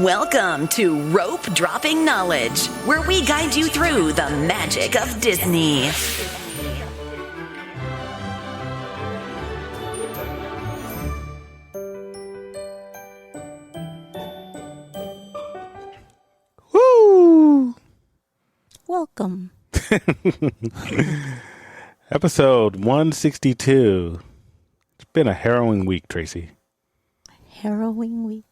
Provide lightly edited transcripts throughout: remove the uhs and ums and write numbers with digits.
Welcome to Rope Dropping Knowledge, where we guide you through the magic of Disney. Woo! Welcome. Episode 162. It's been a harrowing week, Tracy. Harrowing week.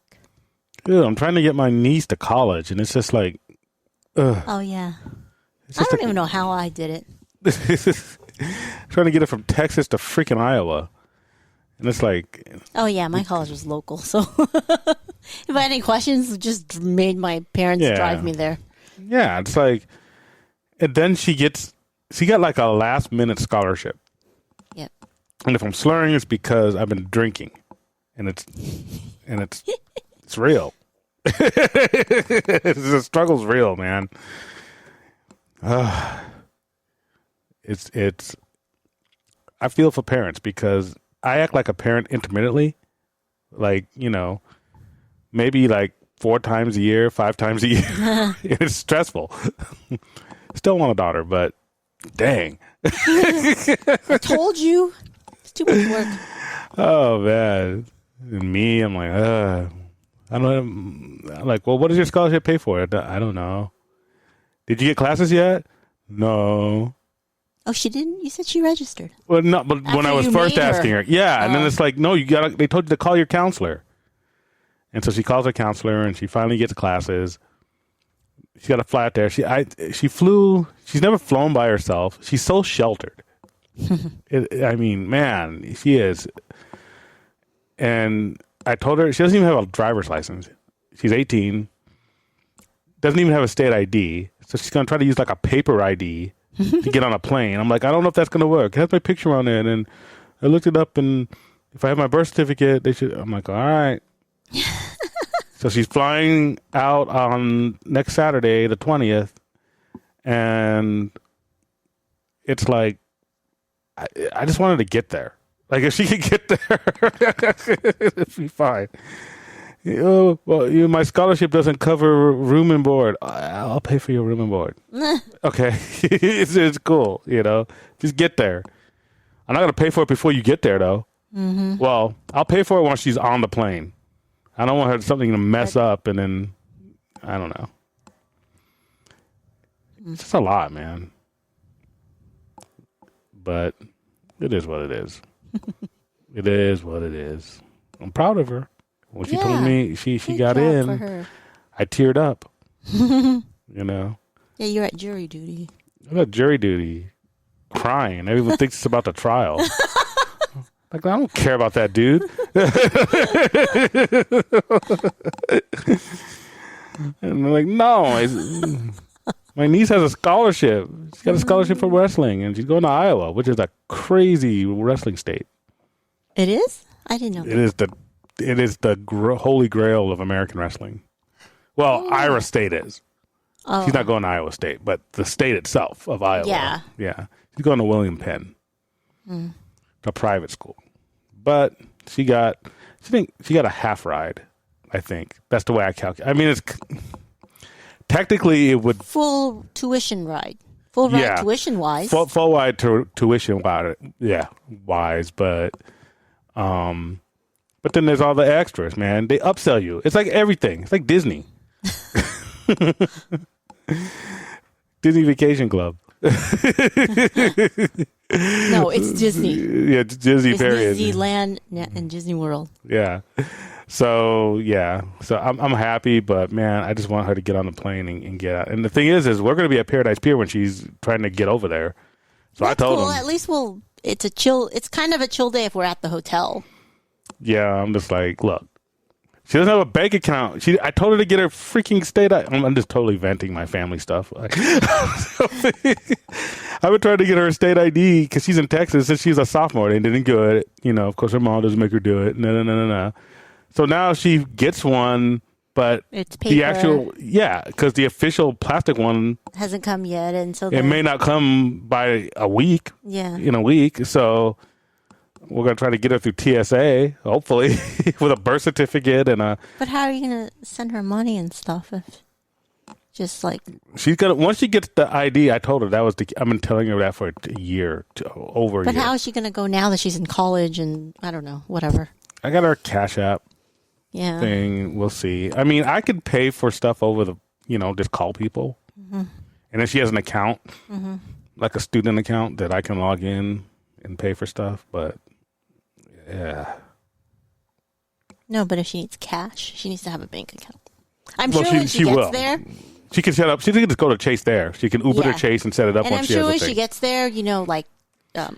Ew, I'm trying to get my niece to college, and it's just like, ugh. Oh, yeah. It's I just don't even know how I did it. trying to get her from Texas to freaking Iowa. And it's like... Oh, yeah, my college was local, so if I had any questions, just made my parents drive me there. Yeah, it's like... And then she got like a last-minute scholarship. Yep. And if I'm slurring, it's because I've been drinking. And it's real. The struggle's real, man. It's. I feel for parents because I act like a parent intermittently, like maybe like 4 times a year, 5 times a year. It's stressful. Still want a daughter, but dang. I told you, it's too much work. Oh man, and me, I'm like, I don't. I'm like, well, what does your scholarship pay for? I don't know. Did you get classes yet? No. Oh, she didn't? You said she registered. Well, no, but when I was first asking her, and then it's like, no, they told you to call your counselor. And so she calls her counselor, and she finally gets classes. She got to fly out there. She flew. She's never flown by herself. She's so sheltered. I mean, man, she is. And I told her she doesn't even have a driver's license. She's 18. Doesn't even have a state ID. So she's going to try to use like a paper ID to get on a plane. I'm like, I don't know if that's going to work. It has my picture on it. And I looked it up, and if I have my birth certificate, they should. I'm like, all right. So she's flying out on next Saturday, the 20th. And it's like, I just wanted to get there. Like, if she could get there, it'd be fine. My scholarship doesn't cover room and board. I'll pay for your room and board. Okay. it's cool, Just get there. I'm not going to pay for it before you get there, though. Mm-hmm. Well, I'll pay for it once she's on the plane. I don't want something to mess up, and then, I don't know. It's just a lot, man. But it is what it is. It is what it is. I'm proud of her. When she told me she got in, for her. I teared up. Yeah, you're at jury duty. I'm at jury duty, crying. Everyone thinks it's about the trial. Like, I don't care about that dude. And they're like, no. My niece has a scholarship. She's got a scholarship for wrestling, and she's going to Iowa, which is a crazy wrestling state. It is? I didn't know. It is the holy grail of American wrestling. Well, Iowa State is. Oh. She's not going to Iowa State, but the state itself of Iowa. Yeah. She's going to William Penn, a private school. But she got a half ride, I think. That's the way I calculate. I mean, it's technically it would full tuition ride. Full ride tuition wise. Full ride tuition wise, but then there's all the extras, man. They upsell you. It's like everything. It's like Disney. Disney Vacation Club. No, it's Disney. Yeah, it's Disney, period. Disneyland and Disney World. Yeah. So I'm happy, but man, I just want her to get on the plane and get out. And the thing is we're going to be at Paradise Pier when she's trying to get over there. So I told him. At least it's a chill. It's kind of a chill day if we're at the hotel. Yeah, I'm just like, look, she doesn't have a bank account. I told her to get her freaking state ID. I'm just totally venting my family stuff. I've been trying to get her a state ID because she's in Texas and she's a sophomore. They didn't do it. Of course, her mom doesn't make her do it. No. So now she gets one, but it's paper. The actual, because the official plastic one hasn't come yet, and so it may not come by a week. Yeah, in a week. So we're gonna try to get her through TSA, hopefully, with a birth certificate and a. But how are you gonna send her money and stuff? If just like she's gonna once she gets the ID, I told her that was the. I've been telling her that for a year, over. But how is she gonna go now that she's in college and I don't know, whatever. I got her Cash App thing. We'll see. I mean, I could pay for stuff over the, just call people, and then she has an account, like a student account that I can log in and pay for stuff. But yeah. No, but if she needs cash, she needs to have a bank account. I'm sure when she gets there, she can set up. She can just go to Chase there. She can Uber to Chase and set it up. And once I'm she sure has when she gets there, like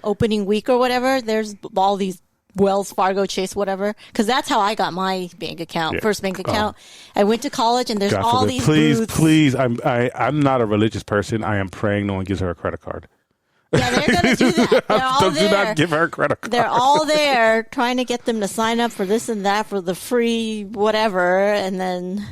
opening week or whatever, there's all these Wells Fargo, Chase, whatever. Because that's how I got my bank account, first bank account. I went to college, and there's all these booths. Please, I'm not a religious person. I am praying no one gives her a credit card. Yeah, they're going to do that. They're all there. Do not give her a credit card. They're all there trying to get them to sign up for this and that for the free whatever, and then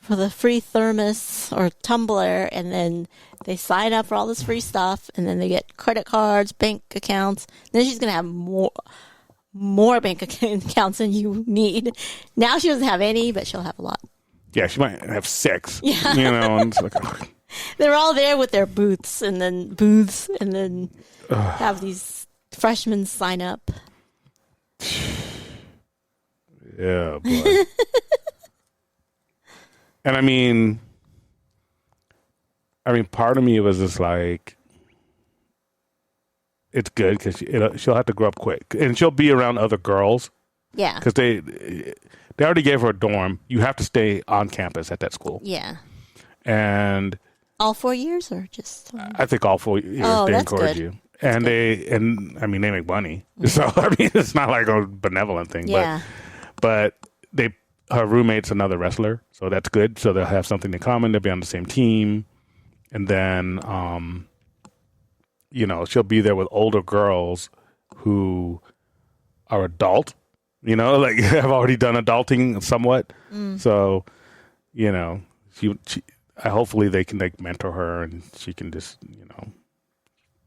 for the free thermos or tumbler, and then they sign up for all this free stuff, and then they get credit cards, bank accounts. Then she's going to have more bank accounts than you need. Now she doesn't have any, but she'll have a lot. Yeah, she might have 6. Yeah. And it's like, they're all there with their booths, and then have these freshmen sign up. Yeah, boy. And I mean, part of me was just like, it's good because she'll have to grow up quick, and she'll be around other girls. Yeah, because they already gave her a dorm. You have to stay on campus at that school. Yeah, and all 4 years or just? I think all 4 years. Oh, they that's encourage good. you, and they make money. So it's not like a benevolent thing. Yeah, but her roommate's another wrestler, so that's good. So they'll have something in common. They'll be on the same team, and then she'll be there with older girls who are adult. Like have already done adulting somewhat. So, hopefully they can mentor her and she can just,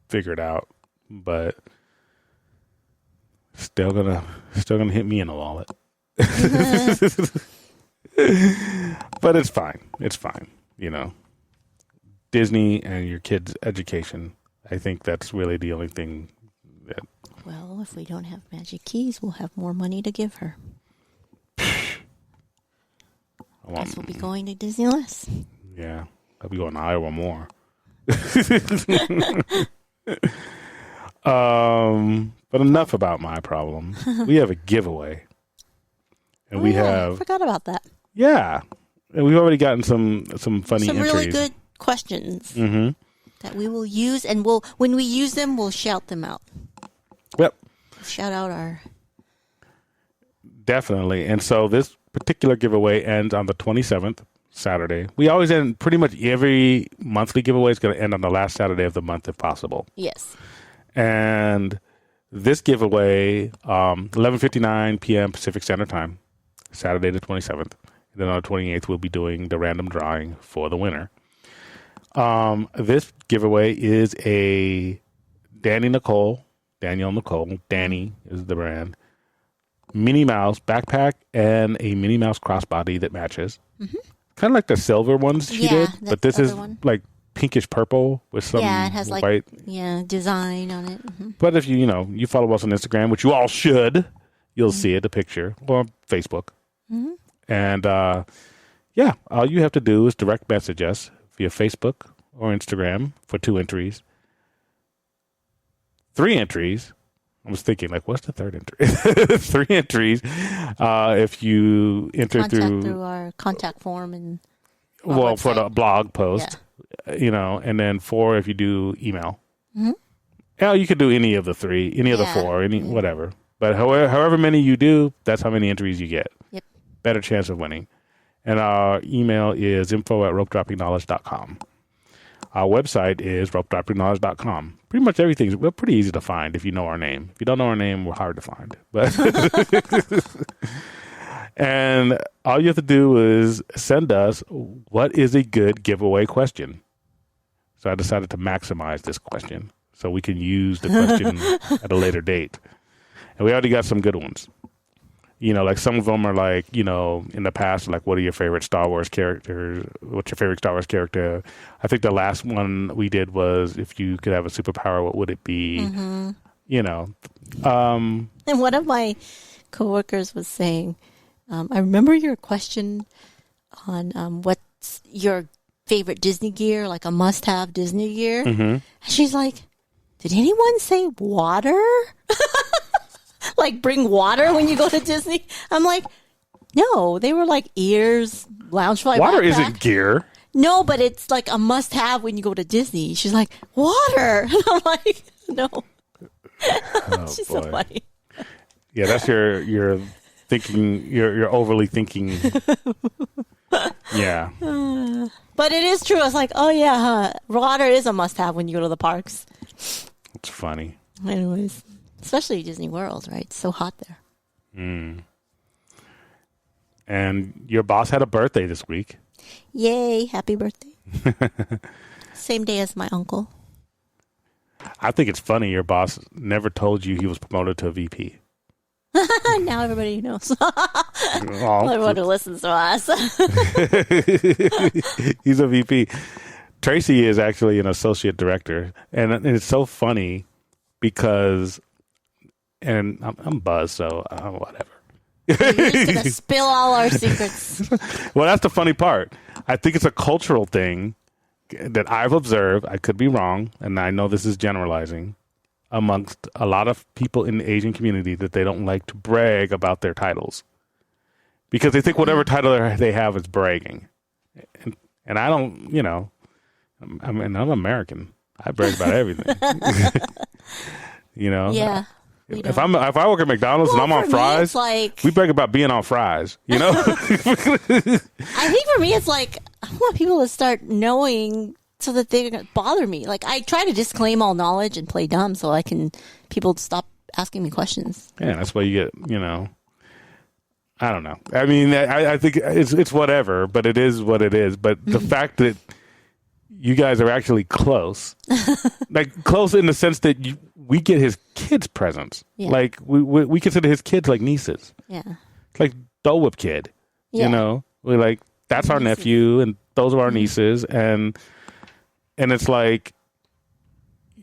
figure it out. But still gonna hit me in the wallet. But it's fine. It's fine. Disney and your kids' education. I think that's really the only thing that. Well, if we don't have magic keys, we'll have more money to give her. Guess we'll be going to Disney less. Yeah, I'll be going to Iowa more. But enough about my problem. We have a giveaway, and I forgot about that. Yeah, and we've already gotten some funny some entries. Really good questions that we will use, and when we use them, we'll shout them out. Yep. Shout out our. Definitely. And so this particular giveaway ends on the 27th, Saturday. We always end, pretty much every monthly giveaway is going to end on the last Saturday of the month if possible. Yes. And this giveaway, 11:59 p.m. Pacific Standard Time, Saturday the 27th. And then on the 28th, we'll be doing the random drawing for the winner. This giveaway is a Danielle Nicole, Danny is the brand, Minnie Mouse backpack and a Minnie Mouse crossbody that matches. Kind of like the silver ones she did, but this is like pinkish purple with some it has white design on it. But if you follow us on Instagram, which you all should, you'll see it, the picture, or Facebook. And all you have to do is direct message us via Facebook or Instagram for 2 entries. 3 entries. I was thinking, what's the third entry? 3 entries. If you enter through our contact form and for the blog post, and then 4 if you do email. Yeah, you could do any of the 3, any of the 4, whatever. But however many you do, that's how many entries you get. Yep. Better chance of winning. And our email is info@ropedroppingknowledge.com. Our website is ropedroppingknowledge.com. Pretty much everything's pretty easy to find if you know our name. If you don't know our name, we're hard to find. But and all you have to do is send us what is a good giveaway question. So I decided to maximize this question. so we can use the question at a later date. And we already got some good ones. Like some of them are like, in the past, like, what are your favorite Star Wars characters? What's your favorite Star Wars character? I think the last one we did was, if you could have a superpower, what would it be? Mm-hmm. And one of my coworkers was saying, I remember your question on what's your favorite Disney gear, like a must-have Disney gear. Mm-hmm. And she's like, did anyone say water? Like bring water when you go to Disney? I'm like, no, they were like ears, Loungefly water backpack. isn't gear. No, but it's like a must-have when you go to Disney. She's like, water. And I'm like, no. She's so funny. Yeah, that's your thinking. You're overly thinking. Yeah. But it is true. I was like, oh yeah, water is a must-have when you go to the parks. It's funny. Anyways, especially Disney World, right? It's so hot there. And your boss had a birthday this week. Yay, happy birthday. Same day as my uncle. I think it's funny your boss never told you he was promoted to a VP. Now everybody knows. Oh, Everyone who listens to us. he's a VP. Tracy is actually an associate director. And it's so funny because, and I'm buzzed, so whatever. You're just going to spill all our secrets. Well, that's the funny part. I think it's a cultural thing that I've observed. I could be wrong, and I know this is generalizing, amongst a lot of people in the Asian community, that they don't like to brag about their titles because they think whatever title they have is bragging. And I don't, I'm American. I brag about everything. Yeah. If I work at McDonald's and I'm on fries, we brag about being on fries. I think for me, it's like I want people to start knowing so that they don't bother me. Like I try to disclaim all knowledge and play dumb so people stop asking me questions. Yeah, that's why you get, I don't know. I mean, I think it's whatever, but it is what it is. But the fact that you guys are actually close, like close in the sense that we get his kids' presents. Yeah. Like we consider his kids like nieces. Yeah. It's like Dole Whip kid. Yeah. We're like, that's our nephew and those are our nieces. And it's like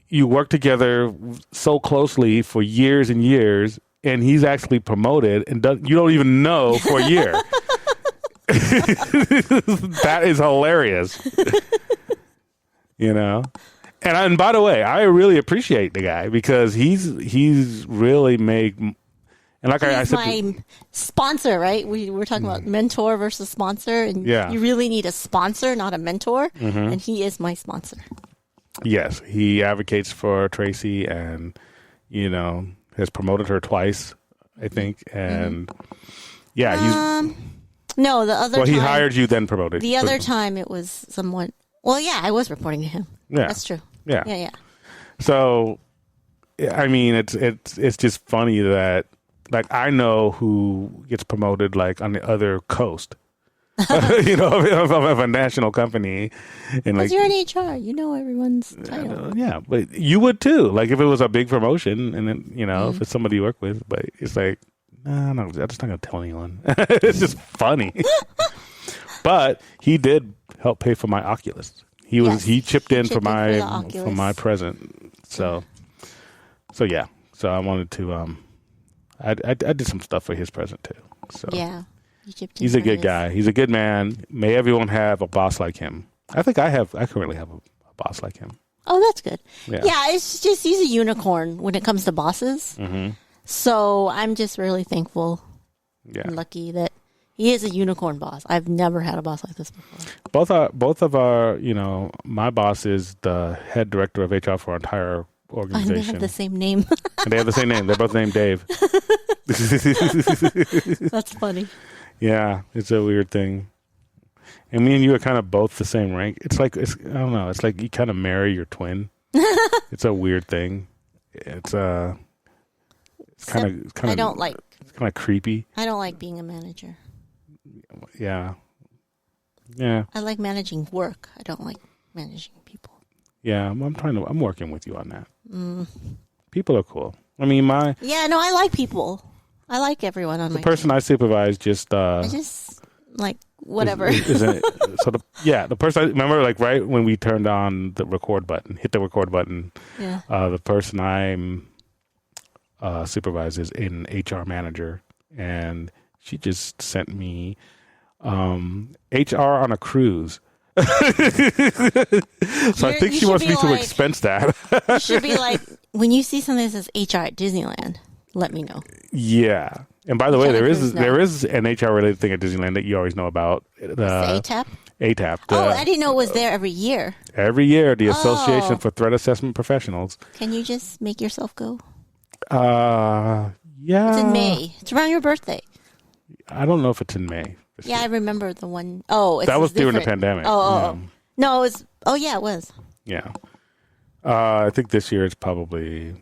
you work together so closely for years and years, and he's actually promoted and you don't even know for a year. That is hilarious. And by the way, I really appreciate the guy because he's really made, and like I said, my sponsor, right? We were talking about mentor versus sponsor, and you really need a sponsor, not a mentor, and he is my sponsor. Yes, he advocates for Tracy, and has promoted her twice, I think, and he's no, the other. Well, time, he hired you, then promoted. The other time, it was someone. Well, yeah, I was reporting to him. Yeah, that's true. Yeah. So, I mean, it's just funny that like I know who gets promoted like on the other coast, of a national company, and like you're in HR, you know everyone's title. Yeah, but you would too. Like if it was a big promotion, and then if it's somebody you work with, but it's like, no, I'm just not gonna tell anyone. It's just funny. But he did help pay for my Oculus. He chipped in for my present. So yeah. So I wanted to I did some stuff for his present too. So yeah, you chipped in. He's a good guy. He's a good man. May everyone have a boss like him. I think I currently have a boss like him. Oh, that's good. Yeah, it's just he's a unicorn when it comes to bosses. Mm-hmm. So I'm just really thankful and lucky that he is a unicorn boss. I've never had a boss like this before. Both of our, my boss is the head director of HR for our entire organization. And they have the same name. And they have the same name. They're both named Dave. That's funny. Yeah, it's a weird thing. And me and you are kind of both the same rank. I don't know. It's like you kind of marry your twin. It's a weird thing. It's kind of. I don't like. It's kind of creepy. I don't like being a manager. Yeah. I like managing work. I don't like managing people. Yeah, I'm working with you on that. People are cool. I mean, Yeah, no, I like people. I like everyone on the my person team. I supervise just I just, like, whatever. The person I remember, like, right when we turned on the record button, hit the record button, Yeah. the person I'm supervise is an HR manager, and she just sent me HR on a cruise. So I think she wants me to expense that. You should be like, when you see something that says HR at Disneyland, let me know. Yeah. And by the way, there is There an HR related thing at Disneyland that you always know about. The ATAP? ATAP. I didn't know it was there every year. Every year, the Association for Threat Assessment Professionals. Can you just make yourself go? Yeah. It's in May. It's around your birthday. I don't know if it's in May. Yeah, I remember the one. Oh, that was during the different. pandemic. Oh. No, it was. Oh, yeah, it was. Yeah. I think this year it's probably.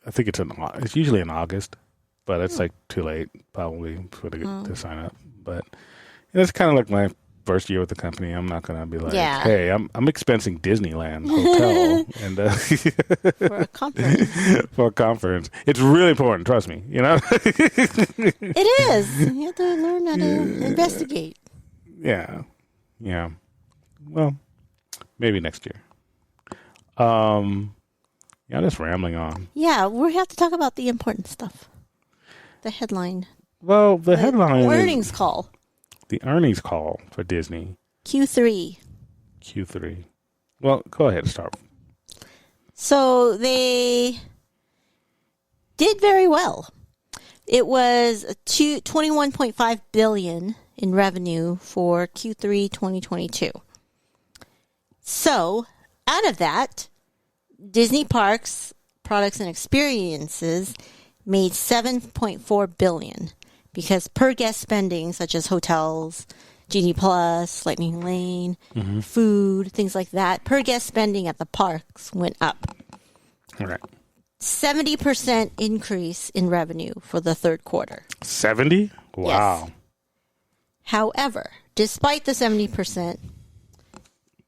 I think it's usually in August, but it's like too late probably to sign up. But it's kind of like my first year with the company. I'm not gonna be like, hey, I'm expensing Disneyland hotel and for a conference. For a conference. It's really important. Trust me. You know. It is. You have to learn how to investigate. Yeah. Well, maybe next year. I'm just rambling on. Yeah, we have to talk about the important stuff. The headline. Well, the headline earnings call. The earnings call for Disney. Q3. Well, go ahead and start. So they did very well. It was $21.5 billion in revenue for Q3 2022. So, out of that, Disney Parks, Products and Experiences made $7.4 billion because per guest spending, such as hotels, Genie Plus, Lightning Lane, food, things like that, per guest spending at the parks went up. All right. 70% increase in revenue for the third quarter. 70? Wow. Yes. However, despite the 70%,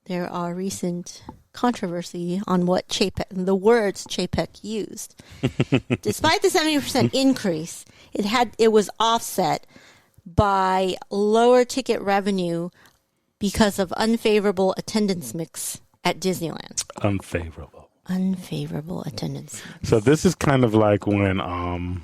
there are recent controversy on what the words Chapek used. Despite the 70% increase, it was offset by lower ticket revenue because of unfavorable attendance mix at Disneyland. Unfavorable attendance mix. So this is kind of like when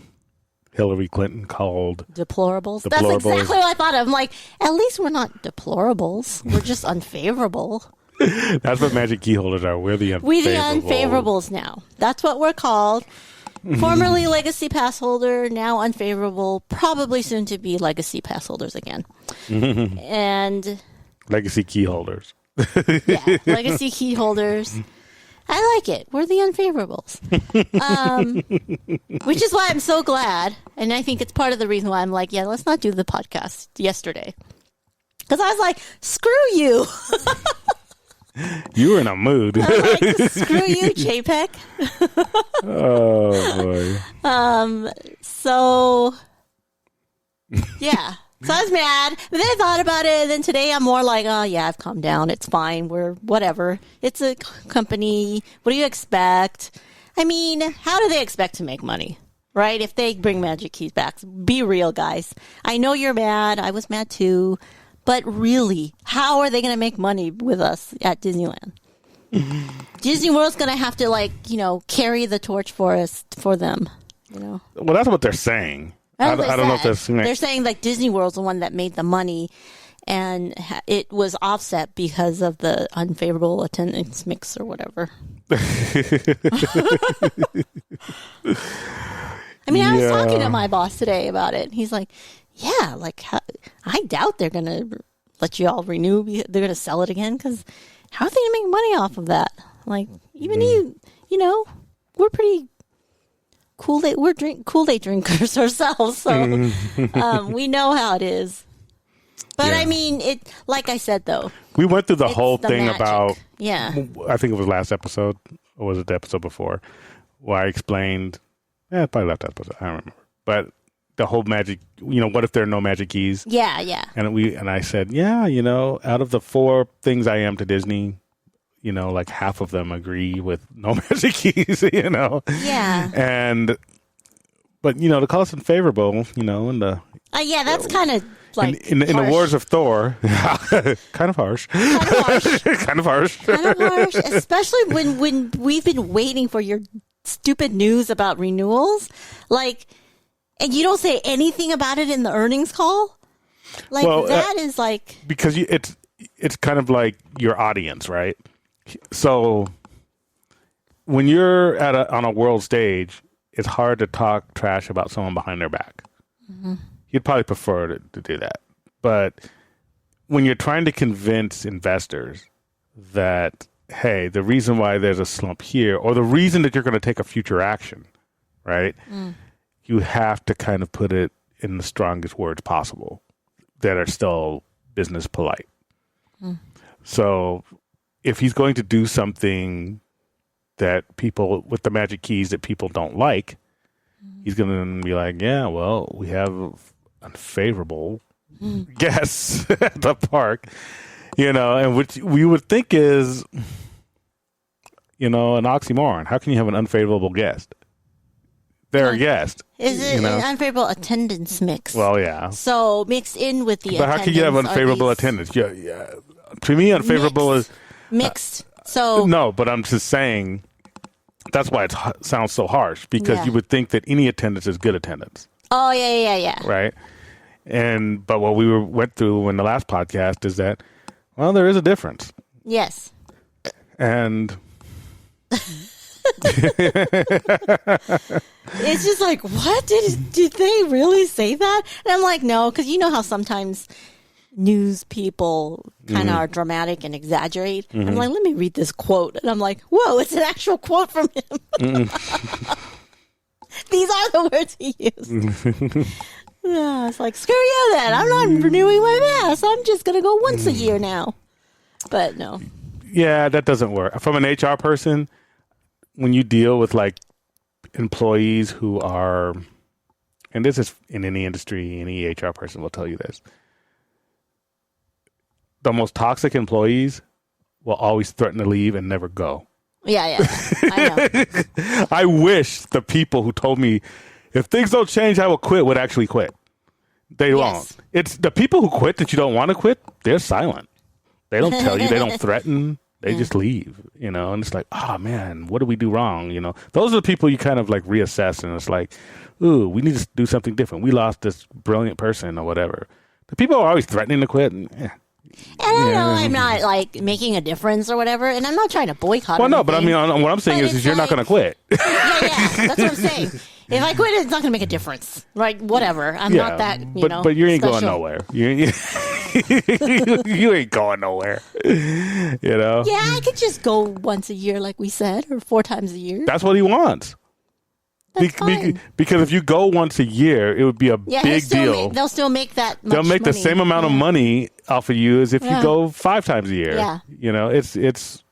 Hillary Clinton called deplorables. That's exactly what I thought of. I'm like, at least we're not deplorables. We're just unfavorable. That's what Magic Key holders are. We're the unfavorables. We the unfavorables now. That's what we're called. Formerly Legacy Pass holder, now unfavorable. Probably soon to be Legacy Pass holders again. And Legacy Key holders. Yeah, Legacy Key holders. I like it. We're the unfavorables. Which is why I'm so glad. And I think it's part of the reason why I'm like, yeah, let's not do the podcast yesterday. Because I was like, screw you. You were in a mood. Like, screw you, JPEG. Oh, boy. So, yeah. So I was mad. But then I thought about it. And then today I'm more like, oh, yeah, I've calmed down. It's fine. We're whatever. It's a company. What do you expect? I mean, how do they expect to make money? Right? If they bring Magic Keys back. Be real, guys. I know you're mad. I was mad too. But really, how are they going to make money with us at Disneyland? Disney World's going to have to, carry the torch for them, Well, that's what they're saying. I don't know if that's... They're saying, Disney World's the one that made the money, and it was offset because of the unfavorable attendance mix or whatever. I mean, I was talking to my boss today about it. He's like... Yeah, I doubt they're going to let you all renew. They're going to sell it again because how are they going to make money off of that? Even we're pretty Kool-Aid. We're Kool-Aid drinkers ourselves, so we know how it is. But I mean, like I said, though. We went through the whole thing magic. about, I think it was last episode, or was it the episode before, where I explained, probably last episode, I don't remember. But the whole magic, what if there are no magic keys? Yeah. And I said, out of the 4 things I am to Disney, like half of them agree with no magic keys, Yeah. But to call us unfavorable, in the that's kind of like in the wars of Thor, kind of harsh. Kind of harsh. Especially when we've been waiting for your stupid news about renewals, and you don't say anything about it in the earnings call. That is like because it's kind of like your audience, right? So when you're on a world stage, it's hard to talk trash about someone behind their back. Mm-hmm. You'd probably prefer to do that. But when you're trying to convince investors that, hey, the reason why there's a slump here, or the reason that you're going to take a future action, right? You have to kind of put it in the strongest words possible that are still business polite. So if he's going to do something that people with the magic keys that people don't like, he's going to be like, yeah, well, we have unfavorable guests at the park, and which we would think is, an oxymoron. How can you have an unfavorable guest? They're a guest. Is it an unfavorable attendance mix? Well, yeah. So mixed in with the But how can you have unfavorable attendance? Yeah. To me, unfavorable is mixed. So no, but I'm just saying that's why it sounds so harsh, because you would think that any attendance is good attendance. Oh, yeah. Right? But what we went through in the last podcast is that, well, there is a difference. Yes. And it's just like, what? Did they really say that? And I'm like, no, because you know how sometimes news people kind of are dramatic and exaggerate. I'm like, let me read this quote. And I'm like, whoa, it's an actual quote from him. These are the words he used. Yeah, it's like, screw you then. I'm not renewing my pass. I'm just going to go once a year now. But no. Yeah, that doesn't work. From an HR person, when you deal with like employees who are, and this is in any industry, any HR person will tell you this, the most toxic employees will always threaten to leave and never go. Yeah. I know. I wish the people who told me, if things don't change, I will quit, would actually quit. They won't. It's the people who quit that you don't want to quit, they're silent. They don't tell you, they don't threaten. They just leave, and it's like, oh man, what did we do wrong? Those are the people you kind of like reassess, and it's like, ooh, we need to do something different. We lost this brilliant person or whatever. The people are always threatening to quit. And I know I'm not like making a difference or whatever, and I'm not trying to boycott. Well, no, but I mean, what I'm saying is you're not going to quit. Yeah, that's what I'm saying. If I quit, it's not going to make a difference. Right? Whatever. I'm not that, But you ain't special. going nowhere. You ain't going nowhere. Yeah, I could just go once a year, like we said, or 4 times a year. That's what he wants. Fine. Because if you go once a year, it would be a big deal. They'll still make that much They'll make money. the same amount of money off of you as if you go 5 times a year. Yeah. It's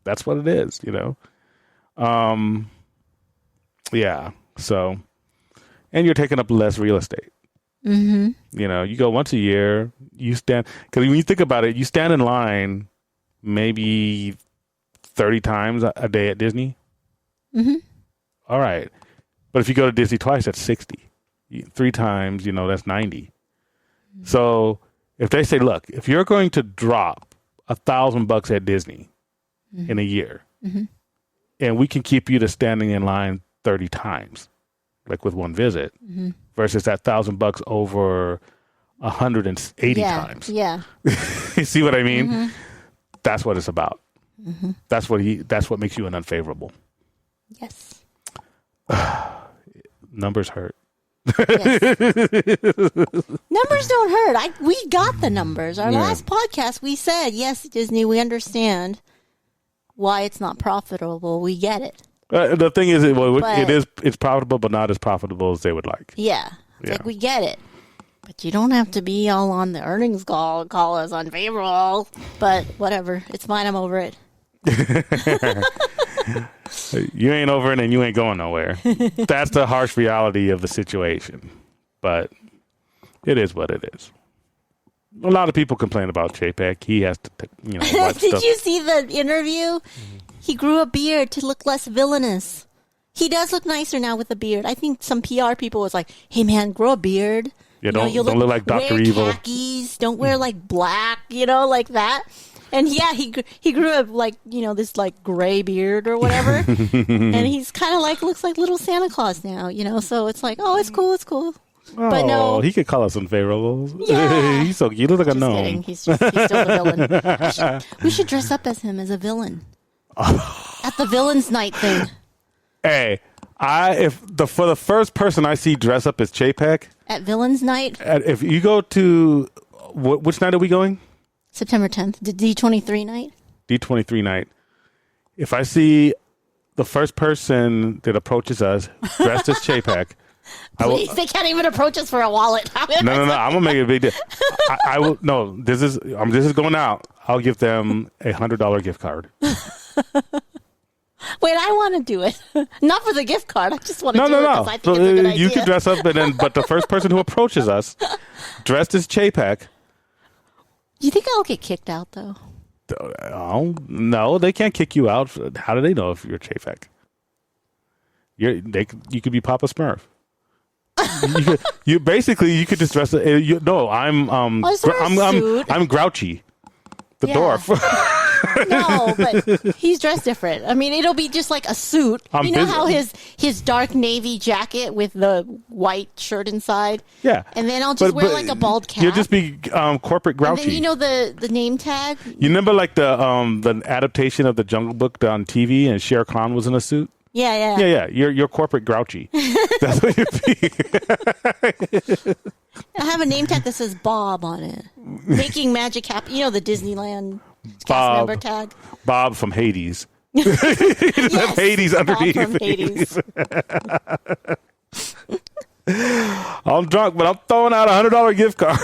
that's what it is, Yeah. So, and you're taking up less real estate. Mm-hmm. You go once a year, you stand, because when you think about it, you stand in line maybe 30 times a day at Disney. Mm-hmm. All right. But if you go to Disney twice, that's 60. 3 times, that's 90. Mm-hmm. So if they say, look, if you're going to drop $1,000 at Disney in a year, and we can keep you to standing in line 30 times, like with one visit, versus that $1,000 over 180 times. Yeah. You see what I mean? That's what it's about. That's what makes you an unfavorable. Yes. Numbers hurt. Yes. Numbers don't hurt. We got the numbers. Our last podcast, we said, yes, Disney, we understand why it's not profitable. We get it. The thing is, it's profitable, but not as profitable as they would like. Yeah. Like, we get it. But you don't have to be all on the earnings call us unfavorable. But whatever. It's fine. I'm over it. You ain't over it and you ain't going nowhere. That's the harsh reality of the situation. But it is what it is. A lot of people complain about Chapek. He has to, watch Did stuff. you see the interview? He grew a beard to look less villainous. He does look nicer now with a beard. I think some PR people was like, "Hey man, grow a beard. Yeah, don't look like Dr. Wear Evil. khakis. Don't wear like black. Like that." And yeah, he grew up like this like gray beard or whatever, and he's kind of like looks like little Santa Claus now. So it's like, oh, it's cool, it's cool. But no, he could call us unfavorables. Yeah. He's so cute. He looks like a Just gnome. kidding. He's still the villain. We should dress up as him as a villain at the villains night thing. Hey, for the first person I see dress up as Chapek At villains night, if you go to which night are we going? September 10th, the D23 night. D23 night. If I see the first person that approaches us dressed as Chapek, Please, they can't even approach us for a wallet. No. I'm gonna make it a big deal. I will. No, this is going out. I'll give them $100 gift card. Wait, I want to do it. Not for the gift card. I just want to do it because I think So, it's a good idea. you can dress up, but the first person who approaches us dressed as Chapek. Do you think I'll get kicked out though? Oh no, they can't kick you out. How do they know if you're Chapek? You could be Papa Smurf. you could just dress. I'm Grouchy, the dwarf. No, but he's dressed different. I mean, it'll be just like a suit. How his dark navy jacket with the white shirt inside. Yeah, and then I'll just wear like a bald cap. You'll just be corporate Grouchy. And then the name tag. You remember like the adaptation of the Jungle Book on TV, and Shere Khan was in a suit. Yeah. You're corporate Grouchy. That's what you'd be. I have a name tag that says Bob on it. Making magic happen. The Disneyland cast member tag. Bob from Hades. He just have Hades underneath. Bob from Hades. I'm drunk, but I'm throwing out $100 gift card.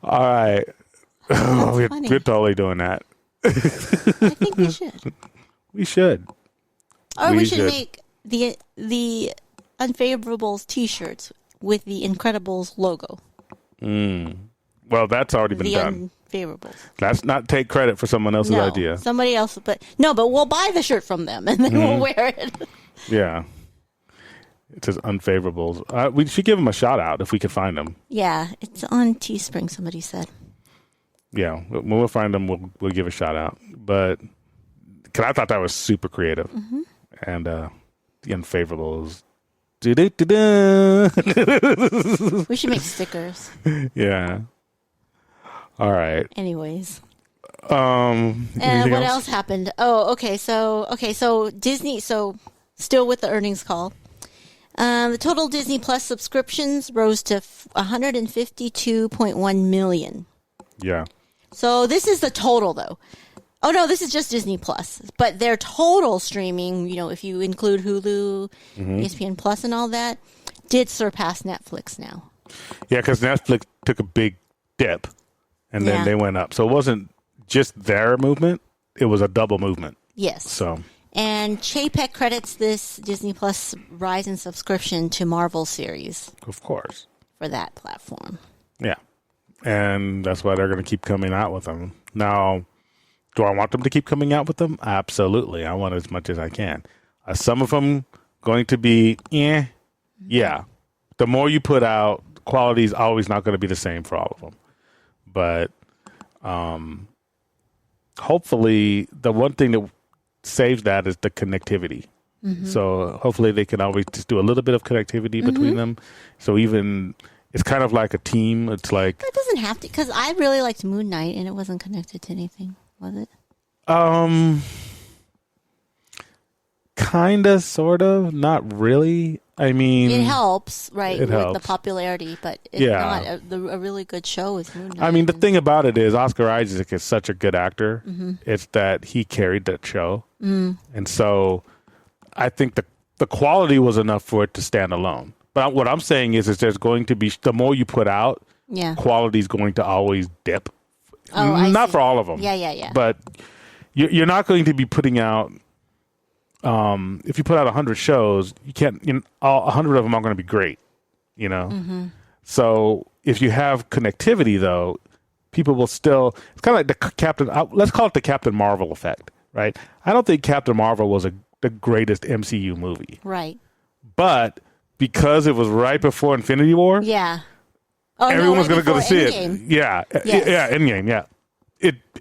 All right. We're totally doing that. I think we should. We should. Or we should make the Unfavorables T-shirts with the Incredibles logo. Well, that's already been done. Unfavorables. Let's not take credit for someone else's idea. Somebody else, but we'll buy the shirt from them and then we'll wear it. Yeah. It says Unfavorables. We should give them a shout out if we could find them. Yeah, it's on Teespring, somebody said. Yeah, when we'll find them, we'll give a shout out. But because I thought that was super creative, and the Unfavorables. We should make stickers. Yeah. All right. Anyways. And what else happened? Oh, okay. So Disney. So still with the earnings call. The total Disney Plus subscriptions rose to 152.1 million. Yeah. So this is the total, though. Oh, no, this is just Disney Plus. But their total streaming, if you include Hulu, ESPN Plus and all that, did surpass Netflix now. Yeah, because Netflix took a big dip, and then they went up. So it wasn't just their movement. It was a double movement. Yes. So. And Chapek credits this Disney Plus rise in subscription to Marvel series. Of course. For that platform. Yeah. And that's why they're going to keep coming out with them. Now, do I want them to keep coming out with them? Absolutely. I want as much as I can. Some of them going to be, yeah. The more you put out, quality is always not going to be the same for all of them. But hopefully, the one thing that saves that is the connectivity. So hopefully they can always just do a little bit of connectivity between them. So even... It's kind of like a team. It's like... It doesn't have to, because I really liked Moon Knight, and it wasn't connected to anything, was it? Kind of, sort of. Not really. I mean... It helps, right, with the popularity, but it's not a really good show is Moon Knight. I mean, the thing about it is Oscar Isaac is such a good actor. It's that he carried that show. And so I think the quality was enough for it to stand alone. But what I'm saying is there's going to be, the more you put out, quality is going to always dip. Oh, not for all of them. Yeah. But you're not going to be putting out, if you put out 100 shows, you can't, 100 of them aren't going to be great. you know? So if you have connectivity, though, people will still, it's kind of like the let's call it the Captain Marvel effect, right? I don't think Captain Marvel was the greatest MCU movie. Right. But because it was right before Infinity War, Yeah. everyone was going to go to see Endgame. it. Yeah. Yes. Yeah, Endgame, yeah.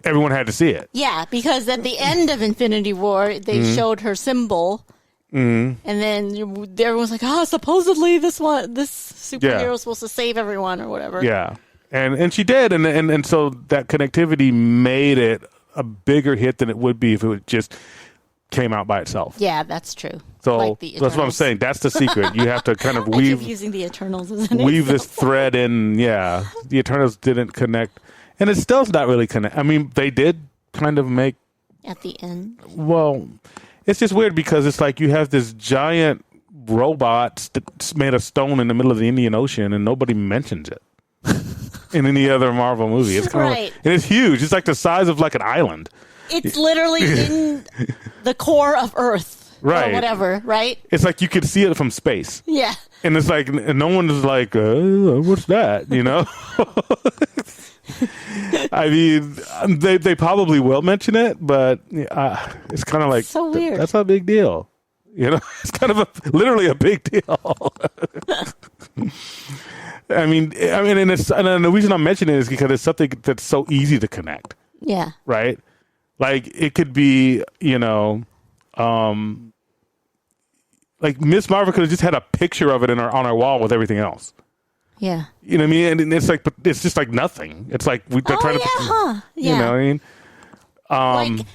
Everyone had to see it. Yeah, because at the end of Infinity War, they showed her symbol. And then everyone's like, supposedly this superhero is supposed to save everyone or whatever. Yeah. And she did. And so that connectivity made it a bigger hit than it would be if it just came out by itself. Yeah, that's true. So Like the that's what I'm saying. That's the secret. You have to kind of I keep using the Eternals as an weave this example. thread in. Yeah. The Eternals didn't connect. And it still's not really connect. I mean, they did kind of make. At the end. Well, it's just weird because it's like you have this giant robot made of stone in the middle of the Indian Ocean and nobody mentions it in any other Marvel movie. It's kind of Right. and it's huge. It's like the size of like an island. It's literally in the core of Earth. Right. Or whatever, right? It's like you could see it from space. Yeah. And it's like, and no one is like, what's that? You know? I mean, they probably will mention it, but it's kind of like, So weird. That's a big deal. You know, it's kind of literally a big deal. I mean, and the reason I'm mentioning it is because it's something that's so easy to connect, Yeah. right? Like it could be, you know, like Miss Marvel could have just had a picture of it on our wall with everything else. Yeah. You know what I mean? And it's like, but it's just like nothing. It's like they're trying to, Yeah. you know what I mean? Like,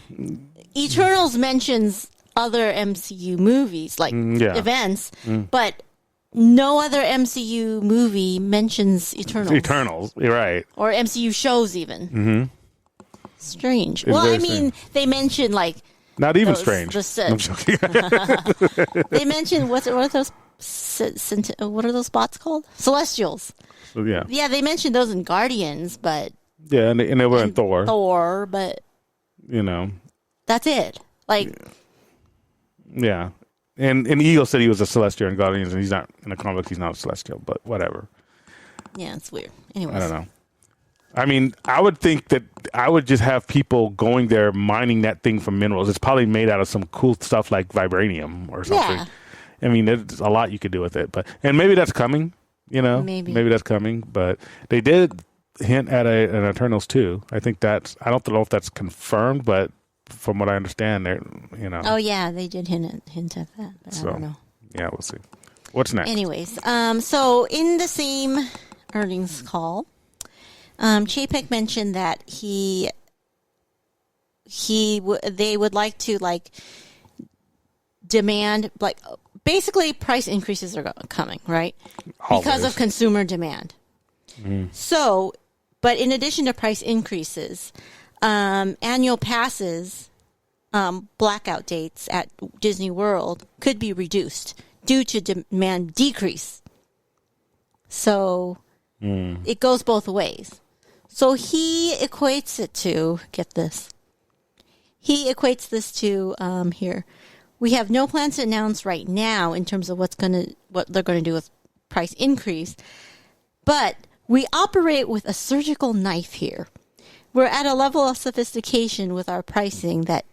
Eternals mentions other MCU movies, like yeah. events, but no other MCU movie mentions Eternals. Eternals, you're right. Or MCU shows even. Mm-hmm. Strange. Well, very I mean, they mention like Not even those- strange. the I'm joking. they mention what are those what are those spots called? Celestials. Yeah, Yeah, they mentioned those in Guardians, but yeah, and they were in Thor. Thor, but You know, that's it. Like, yeah. And Eagle said he was a Celestial in Guardians, and he's not in the comic. He's not a Celestial, but whatever. yeah, it's weird. Anyways, I don't know. I mean, I would think that I would just have people going there mining that thing for minerals. It's probably made out of some cool stuff like vibranium or something. Yeah. I mean, there's a lot you could do with it, and maybe that's coming. You know, Maybe that's coming. But they did hint at an Eternals 2. I think that's. I don't know if that's confirmed, but from what I understand, they're. You know. Oh yeah, they did hint at that, but So, I don't know. yeah, we'll see. What's next? Anyways, so in the same earnings call, Chapek mentioned that they would like to like demand like basically price increases are coming, right? Because Always. of consumer demand. So, but in addition to price increases, annual passes, blackout dates at Disney World could be reduced due to demand decrease. So it goes both ways. So he equates it to, get this. He equates this to here. We have no plans to announce right now in terms of what they're going to do with price increase, but we operate with a surgical knife here. We're at a level of sophistication with our pricing that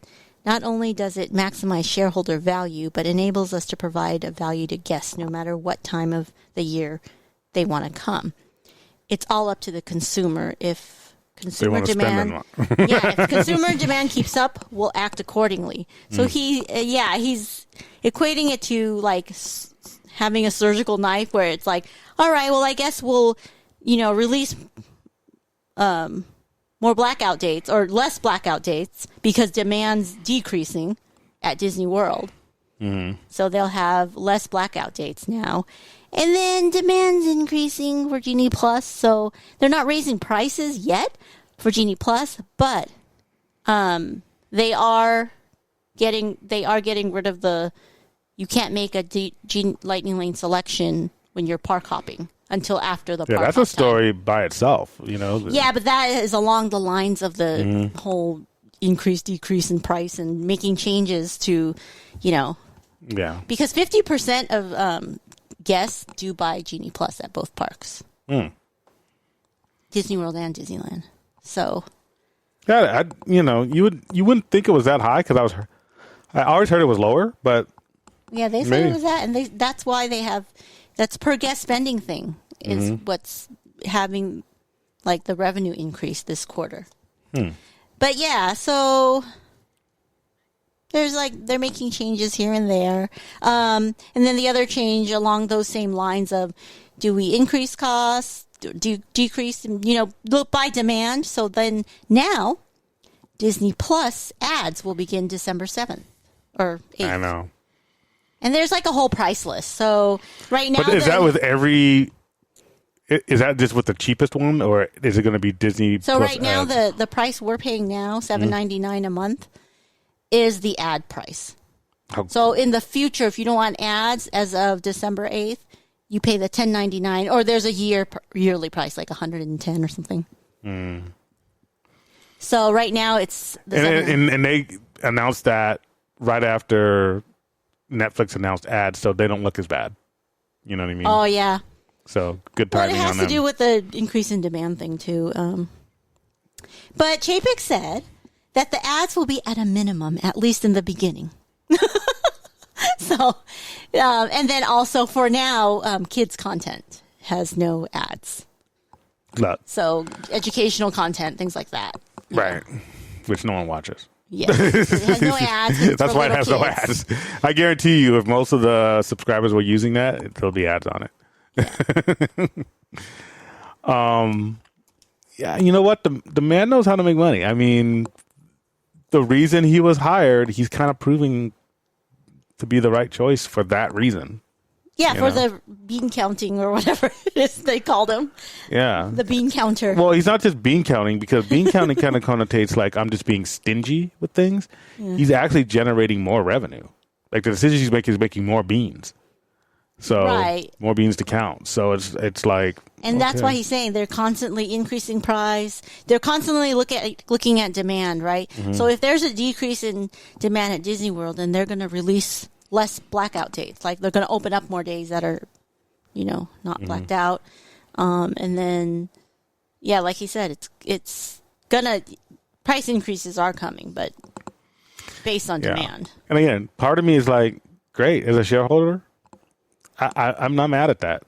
not only does it maximize shareholder value, but enables us to provide a value to guests no matter what time of the year they want to come. It's all up to the consumer. If consumer demand, if consumer demand keeps up, we'll act accordingly. So he's equating it to like having a surgical knife, where it's like, all right, well, I guess we'll, release more blackout dates or less blackout dates because demand's decreasing at Disney World. So they'll have less blackout dates now. And then demand's increasing for Genie Plus. So they're not raising prices yet for Genie Plus, but they are getting rid of the, you can't make a Lightning Lane selection when you're park hopping until after the park that's hop a story by itself, Yeah, but that is along the lines of the whole decrease in price and making changes to, Yeah. because 50% of guests do buy Genie Plus at both parks. Disney World and Disneyland. So, yeah, you wouldn't think it was that high because I always heard it was lower, but yeah, they said it was that, and that's why they have that's per guest spending thing is what's having like the revenue increase this quarter. But yeah, so there's they're making changes here and there, and then the other change along those same lines of do we increase costs? Do decrease, look by demand. So then now Disney Plus ads will begin December 7th or 8th. I know. And there's a whole price list. So right now. But is that with is that just with the cheapest one or is it going to be Disney So Plus right now ads? the price we're paying now, $7.99 a month, is the ad price. So in the future, if you don't want ads as of December 8th, you pay the $10.99, or there's a yearly price, like $110 or something. So right now it's and they announced that right after Netflix announced ads, so they don't look as bad. You know what I mean? Oh yeah. So good Well, timing it has on to them. do with the increase in demand thing too. But Chapek said that the ads will be at a minimum, at least in the beginning. So, and then also for now, kids content has no ads. Look, So educational content, things like that. right, which no one watches. Yeah, it has no ads. It's That's for why it has little no kids. ads. I guarantee you, if most of the subscribers were using that, there'll be ads on it. Yeah, you know what? The man knows how to make money. I mean, the reason he was hired, he's kind of proving to be the right choice for that reason. Yeah, for the bean counting or whatever it is they called him. Yeah. The bean counter. Well, he's not just bean counting because bean counting kind of connotates like I'm just being stingy with things. He's actually generating more revenue. Like the decisions he's making more beans. So more beans to count. So it's like, and that's why he's saying they're constantly increasing price. They're constantly looking at demand, right? So if there's a decrease in demand at Disney World, then they're going to release less blackout dates. Like they're going to open up more days that are, not blacked out. And then, yeah, like he said, it's gonna price increases are coming, but based on demand. And again, part of me is like, great as a shareholder. I'm not mad at that.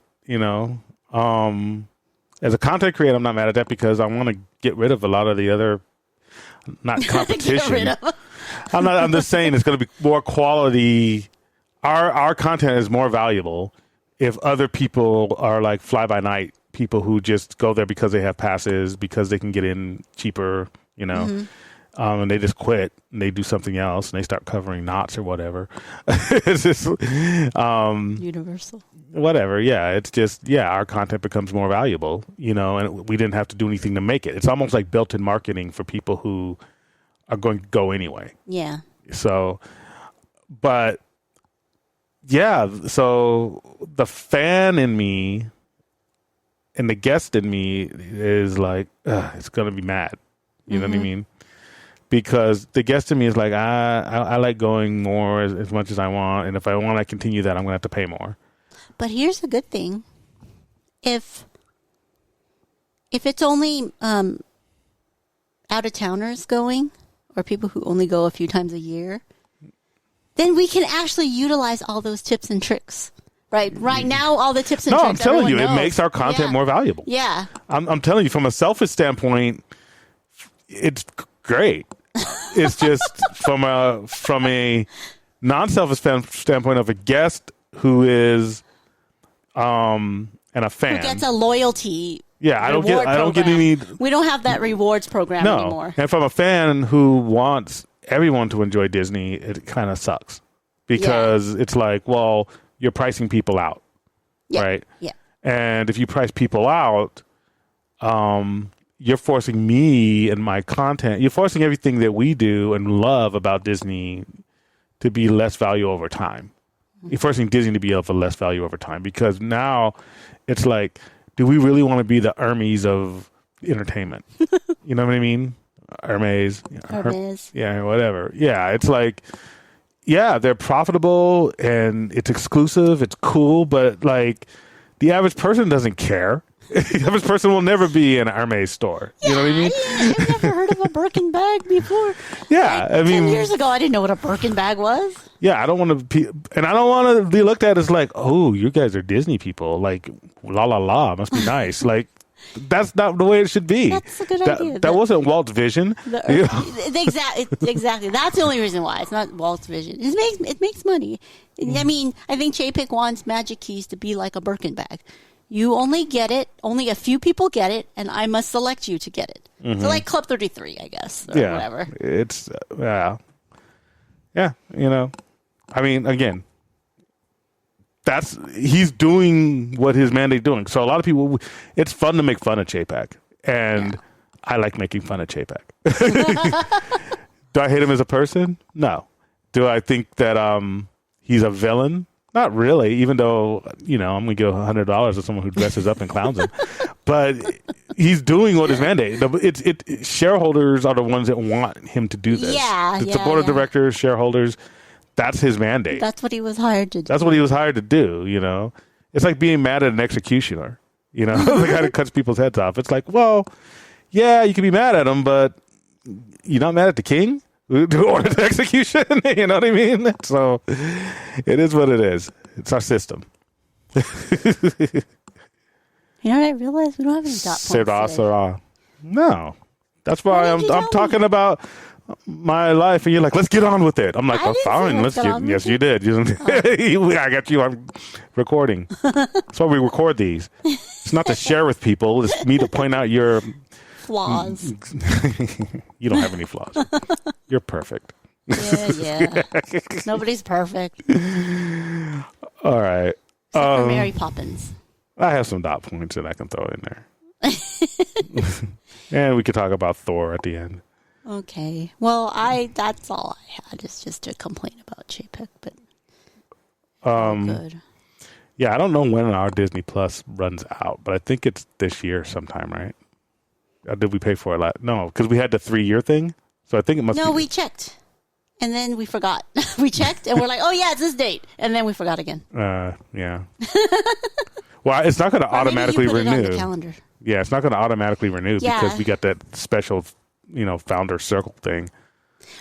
As a content creator, I'm not mad at that because I want to get rid of a lot of the other, not competition. I'm just saying it's going to be more quality. Our content is more valuable if other people are like fly by night people who just go there because they have passes, because they can get in cheaper, and they just quit and they do something else and they start covering knots or whatever. It's just Universal. Whatever. Yeah. It's just, our content becomes more valuable, and we didn't have to do anything to make it. It's almost like built-in marketing for people who are going to go anyway. Yeah. So, but yeah, so the fan in me and the guest in me is like, it's going to be mad. You know what I mean? Because the guest in me is like, I like going more as much as I want. And if I want to continue that, I'm going to have to pay more. But here's the good thing. If it's only out-of-towners going, or people who only go a few times a year, then we can actually utilize all those tips and tricks. Right now, all the tips and tricks. No, I'm telling you, knows. it makes our content more valuable. Yeah. I'm telling you, from a selfish standpoint, it's great. It's just from a non-selfish standpoint of a guest who is and a fan Who gets a loyalty. Yeah, I don't get any. We don't have that rewards program anymore. And from a fan who wants everyone to enjoy Disney, it kind of sucks because it's like, well, you're pricing people out, right? Yeah. And if you price people out, you're forcing me and my content. You're forcing everything that we do and love about Disney to be less value over time. You're forcing Disney to be of a less value over time because now it's like, do we really want to be the Hermes of entertainment? You know what I mean? Hermes. Hermes. Yeah, whatever. Yeah, it's like, yeah, they're profitable and it's exclusive. It's cool, but like the average person doesn't care. The average person will never be in an Hermes store. You know what I mean? Yeah, I've never heard of a Birkin bag before. Yeah, I mean, 10 years ago, I didn't know what a Birkin bag was. yeah, I don't want to and I don't want to be looked at as like, oh, you guys are Disney people. Like, la la la, must be nice. Like, that's not the way it should be. That's a good idea. That wasn't Walt's vision. Exactly. That's the only reason why. It's not Walt's vision. It makes money. I mean, I think Chapek wants Magic Keys to be like a Birkin bag. You only get it, only a few people get it, and I must select you to get it. So like Club 33, I guess, or whatever. It's, yeah, you know. I mean, again, he's doing what his mandate doing. So a lot of people, it's fun to make fun of Chapek, and I like making fun of Chapek. Do I hate him as a person? No. Do I think that he's a villain? Not really, even though, you know, I'm going to give $100 to someone who dresses up and clowns him. But he's doing what his mandate. Shareholders are the ones that want him to do this. The board of directors, shareholders, that's his mandate. That's what he was hired to do. That's what he was hired to do, you know. It's like being mad at an executioner, you know, the guy that cuts people's heads off. It's like, well, yeah, you can be mad at him, but you're not mad at the king? Who ordered the execution? You know what I mean? So it is what it is. It's our system. You know what I realized? We don't have any dot points today. No. That's why I'm talking about my life, and you're like, let's get on with it. I'm like, oh, fine. Yes, you did. I got you on recording. That's why we record these. It's not to share with people. It's me to point out your flaws. You don't have any flaws. You're perfect. Yeah. Nobody's perfect. All right. Except for Mary Poppins. I have some dot points that I can throw in there. And we could talk about Thor at the end. Okay. Well, that's all I had. Is just to complain about Chapek, but good. Yeah, I don't know when our Disney Plus runs out, but I think it's this year sometime, right? Or did we pay for it? No, because we had the 3-year thing. So I think it must be. No, we checked. And then we forgot. We checked and we're like, oh, yeah, it's this date. And then we forgot again. Yeah. Well, it's not going to automatically renew. It on the calendar. Yeah, it's not going to automatically renew because we got that special, founder circle thing.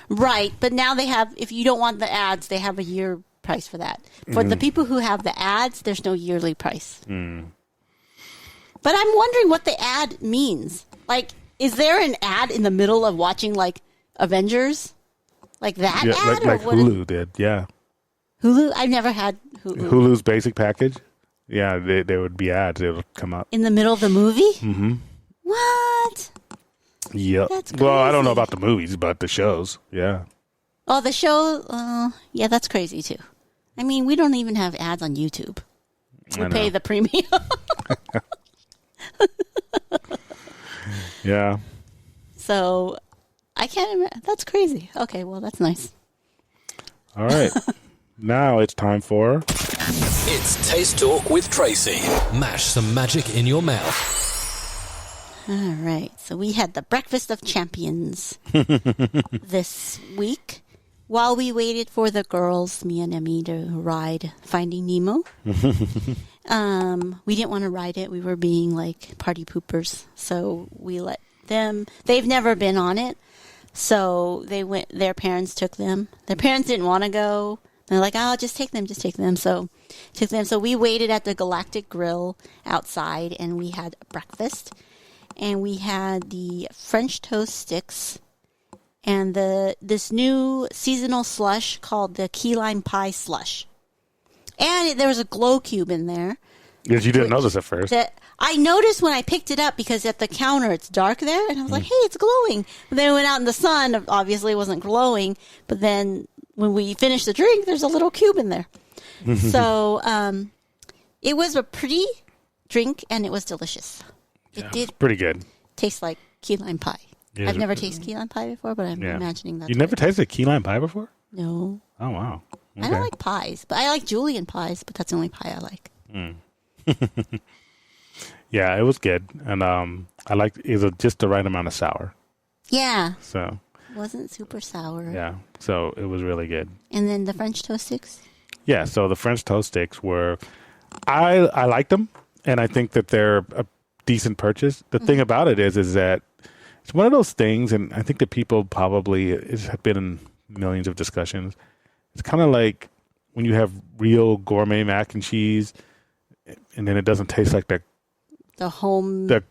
Right. But now they have, if you don't want the ads, they have a year price for that. For the people who have the ads, there's no yearly price. But I'm wondering what the ad means. Like, is there an ad in the middle of watching, like, Avengers? Like that ad? Like Hulu did, yeah. Hulu? I've never had Hulu. Hulu's basic package? Yeah, there would be ads. It would come up. In the middle of the movie? Mm-hmm. What? Yep. Well, I don't know about the movies, but the shows, yeah. Oh, the show? Yeah, that's crazy, too. I mean, we don't even have ads on YouTube. We pay the premium. Yeah. So, I can't imagine. That's crazy. Okay, well, that's nice. All right. Now it's time for... It's Taste Talk with Tracy. Mash some magic in your mouth. All right. So we had the Breakfast of Champions this week. While we waited for the girls, me and Emmy, to ride Finding Nemo. We didn't want to ride it. We were being like party poopers. So we let them. They've never been on it. So they went. Their parents took them. Their parents didn't want to go. They're like, oh, just take them. So took them. So we waited at the Galactic Grill outside, and we had breakfast. And we had the French toast sticks and this new seasonal slush called the Key Lime Pie Slush. And there was a glow cube in there. Yes, you didn't notice at first. That I noticed when I picked it up because at the counter it's dark there. And I was like, hey, it's glowing. But then it went out in the sun. Obviously it wasn't glowing. But then when we finished the drink, there's a little cube in there. So it was a pretty drink and it was delicious. It did pretty good. Taste like key lime pie. Yeah, I've never tasted key lime pie before, but I'm imagining that. You never tasted key lime pie before? No. Oh, wow. Okay. I don't like pies, but I like julienne pies, but that's the only pie I like. Yeah, it was good. And I liked it was just the right amount of sour. Yeah. So Wasn't super sour. Yeah, so it was really good. And then the French toast sticks? Yeah, so the French toast sticks were, I liked them, and I think that they're a decent purchase. The thing about it is that it's one of those things, and I think that people probably, it's been in millions of discussions. It's kind of like when you have real gourmet mac and cheese, and then it doesn't taste like the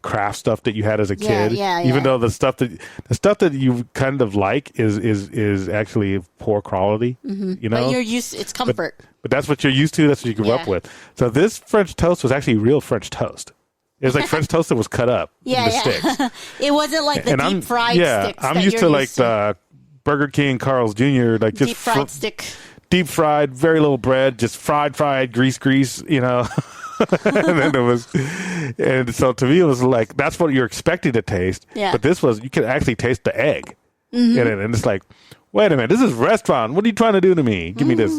craft stuff that you had as a kid. Even though the stuff that you kind of like is actually poor quality. You know, but you're used. It's comfort. But that's what you're used to. That's what you grew up with. So this French toast was actually real French toast. It was like French toast that was cut up into sticks. It wasn't like the deep fried sticks. I'm used to like the Burger King, Carl's Jr. Like just deep fried stick. Deep fried, very little bread, just fried, grease. You know. And then and so to me it was like that's what you're expecting to taste. Yeah. But this was you could actually taste the egg in it, and it's like, wait a minute, this is a restaurant. What are you trying to do to me? Give me this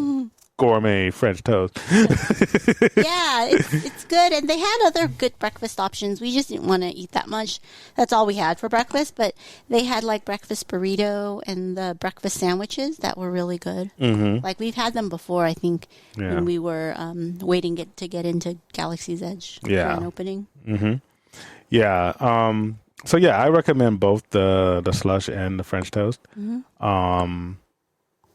gourmet French toast. Yeah, it's good, and they had other good breakfast options. We just didn't want to eat that much. That's all we had for breakfast. But they had like breakfast burrito and the breakfast sandwiches that were really good. Like we've had them before, I think, when we were waiting to get into Galaxy's Edge for an opening. Yeah. So yeah, I recommend both the slush and the French toast.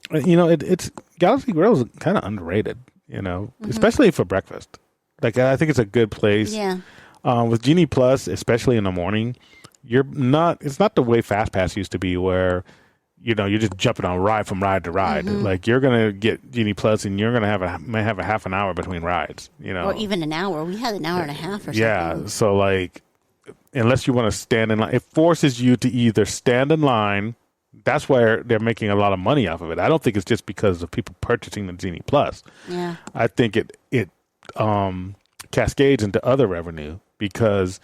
You know, it's Galaxy Grill is kind of underrated. You know, especially for breakfast. Like I think it's a good place. Yeah. With Genie Plus, especially in the morning, it's not the way Fast Pass used to be, where you know you're just jumping on ride from ride to ride. Like you're gonna get Genie Plus, and you're gonna may have a half an hour between rides. You know, or even an hour. We had an hour and a half or something. Yeah. So like, unless you want to stand in line, it forces you to either stand in line. That's where they're making a lot of money off of it. I don't think it's just because of people purchasing the Genie Plus. Yeah. I think it cascades into other revenue, because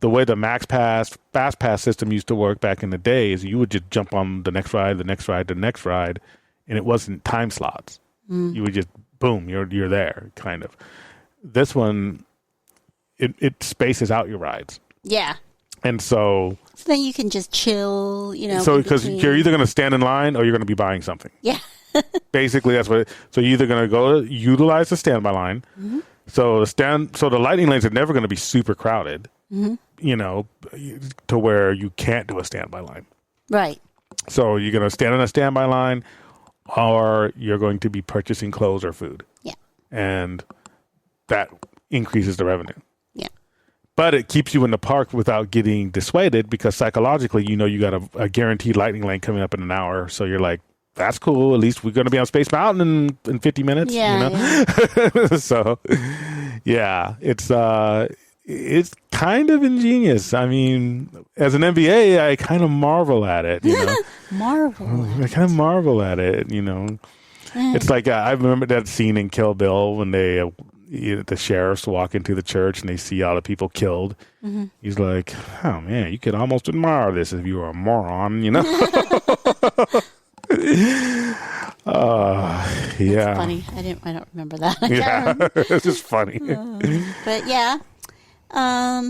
the way the Max Pass, Fast Pass system used to work back in the day is you would just jump on the next ride, and it wasn't time slots. You would just, boom, you're there, kind of. This one, it spaces out your rides. Yeah. And so then you can just chill, you know. So because you're either going to stand in line or you're going to be buying something. Yeah. Basically, that's what. So you're either going to go utilize the standby line. So the lightning lanes are never going to be super crowded. You know, to where you can't do a standby line. Right. So you're going to stand in a standby line, or you're going to be purchasing clothes or food. Yeah. And that increases the revenue. Yeah. But it keeps you in the park without getting dissuaded, because psychologically, you know, you got a guaranteed lightning lane coming up in an hour. So you're like, that's cool. At least we're going to be on Space Mountain in 50 minutes. Yeah. You know? Yeah. So, yeah, it's kind of ingenious. I mean, as an MBA, I kind of marvel at it. You know? I kind of marvel at it. You know, it's like I remember that scene in Kill Bill when the sheriffs walk into the church and they see all the people killed. He's like, oh man, you could almost admire this if you were a moron, you know? Yeah. That's funny. I don't remember that. Yeah. It's just funny. But yeah. I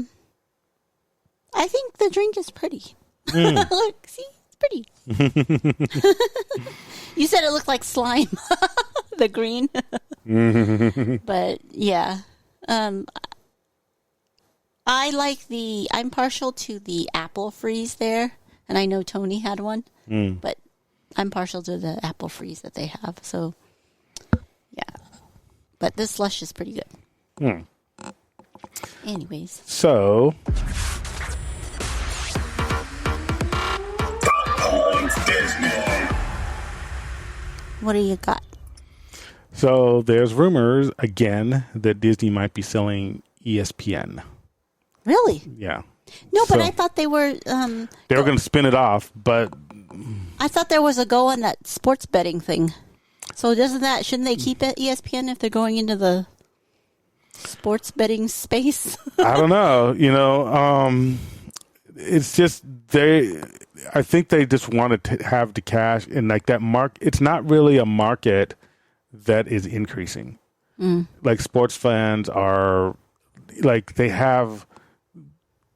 think the drink is pretty. Look, see? It's pretty. You said it looked like slime. The green. But yeah. I'm partial to the apple freeze there. And I know Tony had one. But I'm partial to the apple freeze that they have. So, yeah. But this slush is pretty good. Anyways. So. What do you got? So there's rumors again that Disney might be selling ESPN. Really? Yeah. No, but I thought they were... they were going to spin it off, but... I thought there was a go on that sports betting thing. So shouldn't they keep it ESPN if they're going into the sports betting space? I don't know. You know, it's just I think they just wanted to have the cash, and like that it's not really a market that is increasing. Like sports fans are, like they have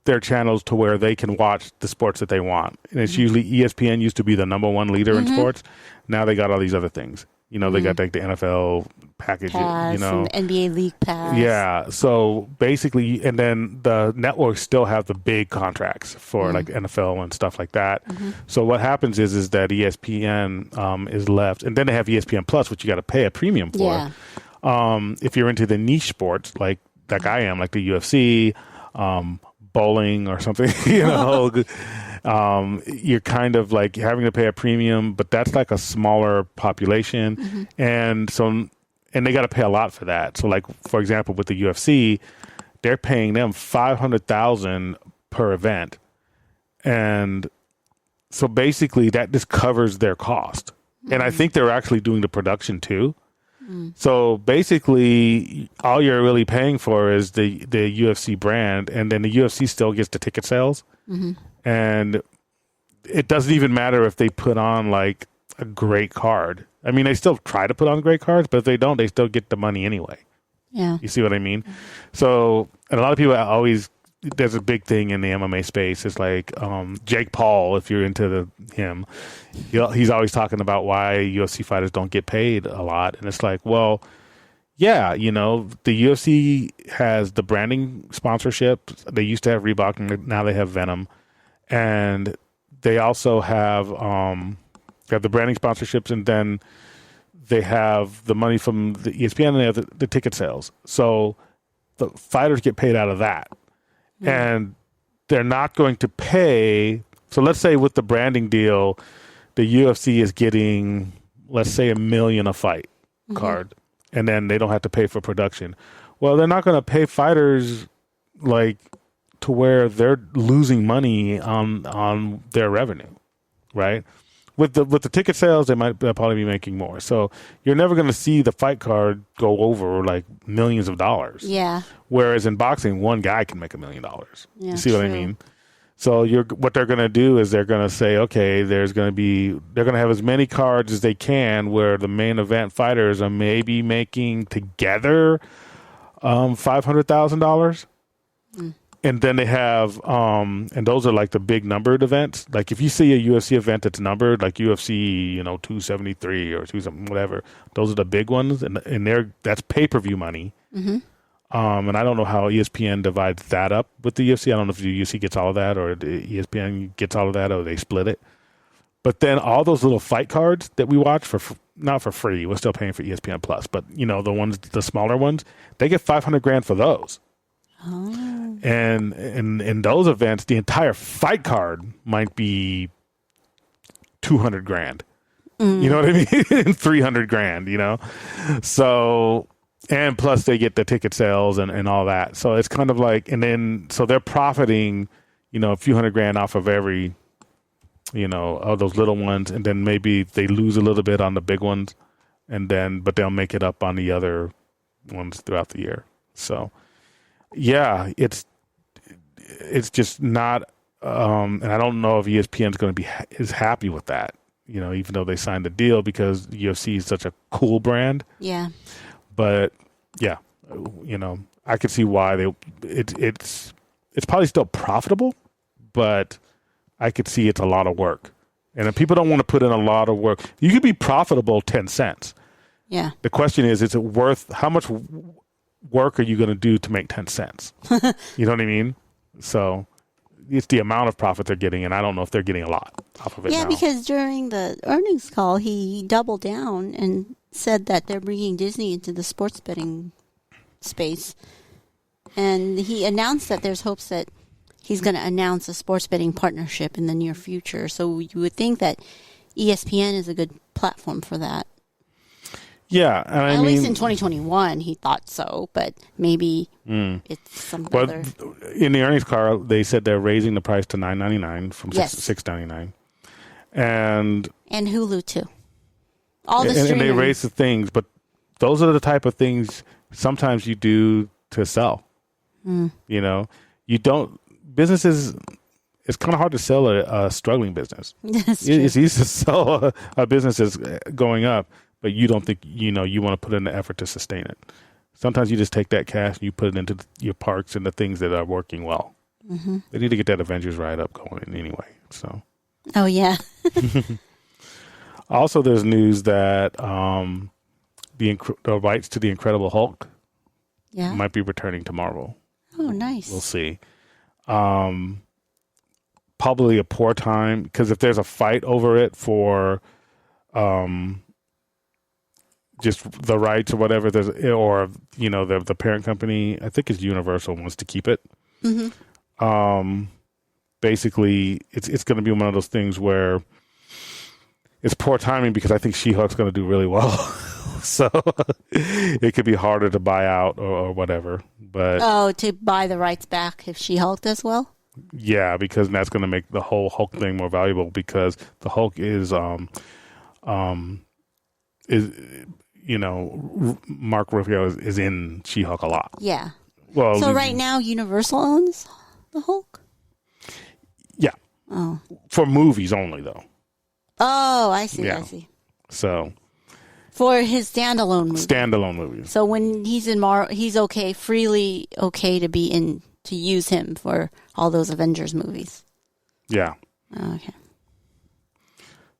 their channels to where they can watch the sports that they want. And it's usually ESPN used to be the number one leader in sports. Now they got all these other things. They got like the NFL package, Pass and the NBA League Pass. Yeah. So basically, and then the networks still have the big contracts for like NFL and stuff like that. So what happens is that ESPN is left, and then they have ESPN Plus, which you got to pay a premium for. Yeah. If you're into the niche sports like I am, like the UFC, bowling or something, you're kind of like having to pay a premium, but that's like a smaller population. And they got to pay a lot for that. So like, for example, with the UFC, they're paying them $500,000 per event. And so basically that just covers their cost. And I think they're actually doing the production too. So basically, all you're really paying for is the UFC brand, and then the UFC still gets the ticket sales. And it doesn't even matter if they put on like a great card. I mean, they still try to put on great cards, but if they don't, they still get the money anyway. Yeah. You see what I mean? So, and a lot of people there's a big thing in the MMA space. It's like Jake Paul, if you're into him, he's always talking about why UFC fighters don't get paid a lot. And it's like, well, yeah, the UFC has the branding sponsorship. They used to have Reebok, and now they have Venom. And they also have the branding sponsorships, and then they have the money from the ESPN, and they have the ticket sales. So the fighters get paid out of that. And they're not going to pay. So let's say with the branding deal, the UFC is getting, let's say, $1 million a fight card, and then they don't have to pay for production. Well, they're not going to pay fighters like to where they're losing money on their revenue, right? With the ticket sales, they'll probably be making more. So you're never going to see the fight card go over like millions of dollars. Yeah. Whereas in boxing, one guy can make $1 million. Yeah, you see what I true. mean? So what they're going to do is they're going to say, okay, they're going to have as many cards as they can where the main event fighters are maybe making together $500,000. And then they have, and those are like the big numbered events. Like if you see a UFC event that's numbered, like UFC, 273 or whatever, those are the big ones, and that's pay-per-view money. And I don't know how ESPN divides that up with the UFC. I don't know if the UFC gets all of that or the ESPN gets all of that, or they split it. But then all those little fight cards that we watch not for free, we're still paying for ESPN Plus, but the smaller ones, they get $500,000 for those. Oh. And in those events, the entire fight card might be $200,000. You know what I mean? $300,000. So, and plus they get the ticket sales and all that. So it's kind of like, and then so they're profiting, a few $100,000 off of every, of those little ones, and then maybe they lose a little bit on the big ones, but they'll make it up on the other ones throughout the year. So. Yeah, it's just not, and I don't know if ESPN is going to be is happy with that. Even though they signed the deal because UFC is such a cool brand. Yeah. But yeah, I could see why it's probably still profitable, but I could see it's a lot of work, and if people don't want to put in a lot of work, you could be profitable 10 cents. Yeah. The question is it worth how much work are you going to do to make 10 cents? You know what I mean? So it's the amount of profit they're getting, and I don't know if they're getting a lot off of it now. Because during the earnings call, he doubled down and said that they're bringing Disney into the sports betting space. And he announced that there's hopes that he's going to announce a sports betting partnership in the near future. So you would think that ESPN is a good platform for that. Yeah, and at least in 2021, he thought so, but maybe it's some other. In the earnings call, they said they're raising the price to $9.99 from $6.99, and Hulu too. All the and they raise the things, but those are the type of things sometimes you do to sell. You don't businesses. It's kind of hard to sell a struggling business. It's easy to sell a business that's going up, but you don't think, you want to put in the effort to sustain it. Sometimes you just take that cash and you put it into your parks and the things that are working well. They need to get that Avengers ride-up going anyway. So, Oh, yeah. also, there's news that the rights to the Incredible Hulk Yeah. might be returning to Marvel. Oh, nice. We'll see. Probably a poor time, because if there's a fight over it for just the rights or whatever, the parent company, I think it's Universal, wants to keep it. Basically, it's going to be one of those things where it's poor timing, because I think She-Hulk's going to do really well. So it could be harder to buy out or whatever. But to buy the rights back if She-Hulk does well? yeah, because that's going to make the whole Hulk thing more valuable, because the Hulk is Mark Ruffalo is in She-Hulk a lot. Yeah. Well, So right now Universal owns the Hulk? Yeah. Oh. For movies only, though. Oh, I see. Yeah. I see. So For his standalone movie. standalone movies. So when he's in he's freely okay to be in, to use him for all those Avengers movies. Yeah. Oh, okay.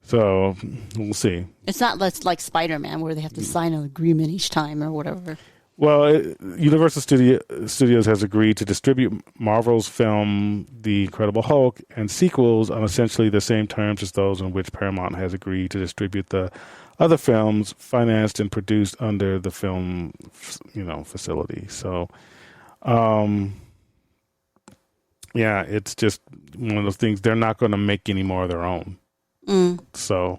So we'll see. It's not like Spider-Man where they have to sign an agreement each time or whatever. Well, Universal Studios has agreed to distribute Marvel's film The Incredible Hulk and sequels on essentially the same terms as those in which Paramount has agreed to distribute the other films financed and produced under the film, facility. So, yeah, it's just one of those things. They're not going to make any more of their own. So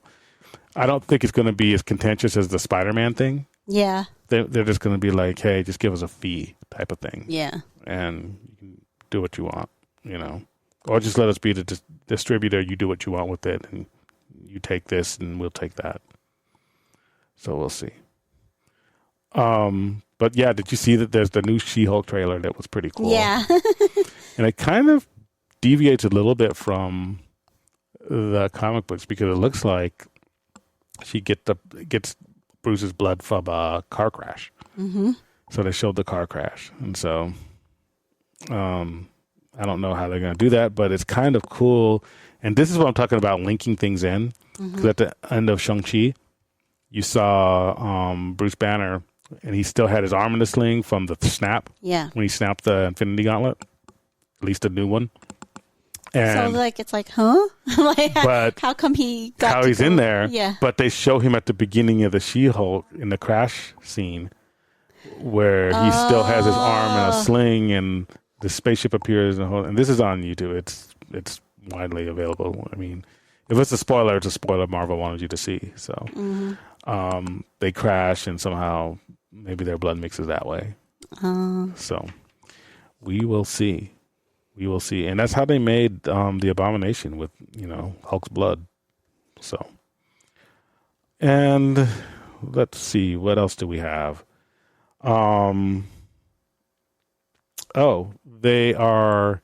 I don't think it's going to be as contentious as the Spider-Man thing. Yeah. They're just going to be like, hey, just give us a fee type of thing. Yeah. And you can do what you want, Or just let us be the distributor. You do what you want with it, and you take this and we'll take that. So we'll see. But yeah, did you see that there's the new She-Hulk trailer that was pretty cool? Yeah. And it kind of deviates a little bit from the comic books, because it looks like she gets Bruce's blood from a car crash. Mm-hmm. So they showed the car crash, and so I don't know how they're going to do that, but it's kind of cool. And this is what I'm talking about, linking things in. Because at the end of Shang-Chi, you saw Bruce Banner, and he still had his arm in a sling from the snap. Yeah. When he snapped the Infinity Gauntlet, at least the new one. And so it's like, huh? but how come he got how to he's go? in there? Yeah. But they show him at the beginning of the She-Hulk in the crash scene, where he still has his arm in a sling, and the spaceship appears. And this is on YouTube. It's widely available. I mean, if it's a spoiler, it's a spoiler Marvel wanted you to see. So they crash, and somehow maybe their blood mixes that way. So we will see. We will see. And that's how they made the Abomination, with, Hulk's blood. So, and let's see, what else do we have? They are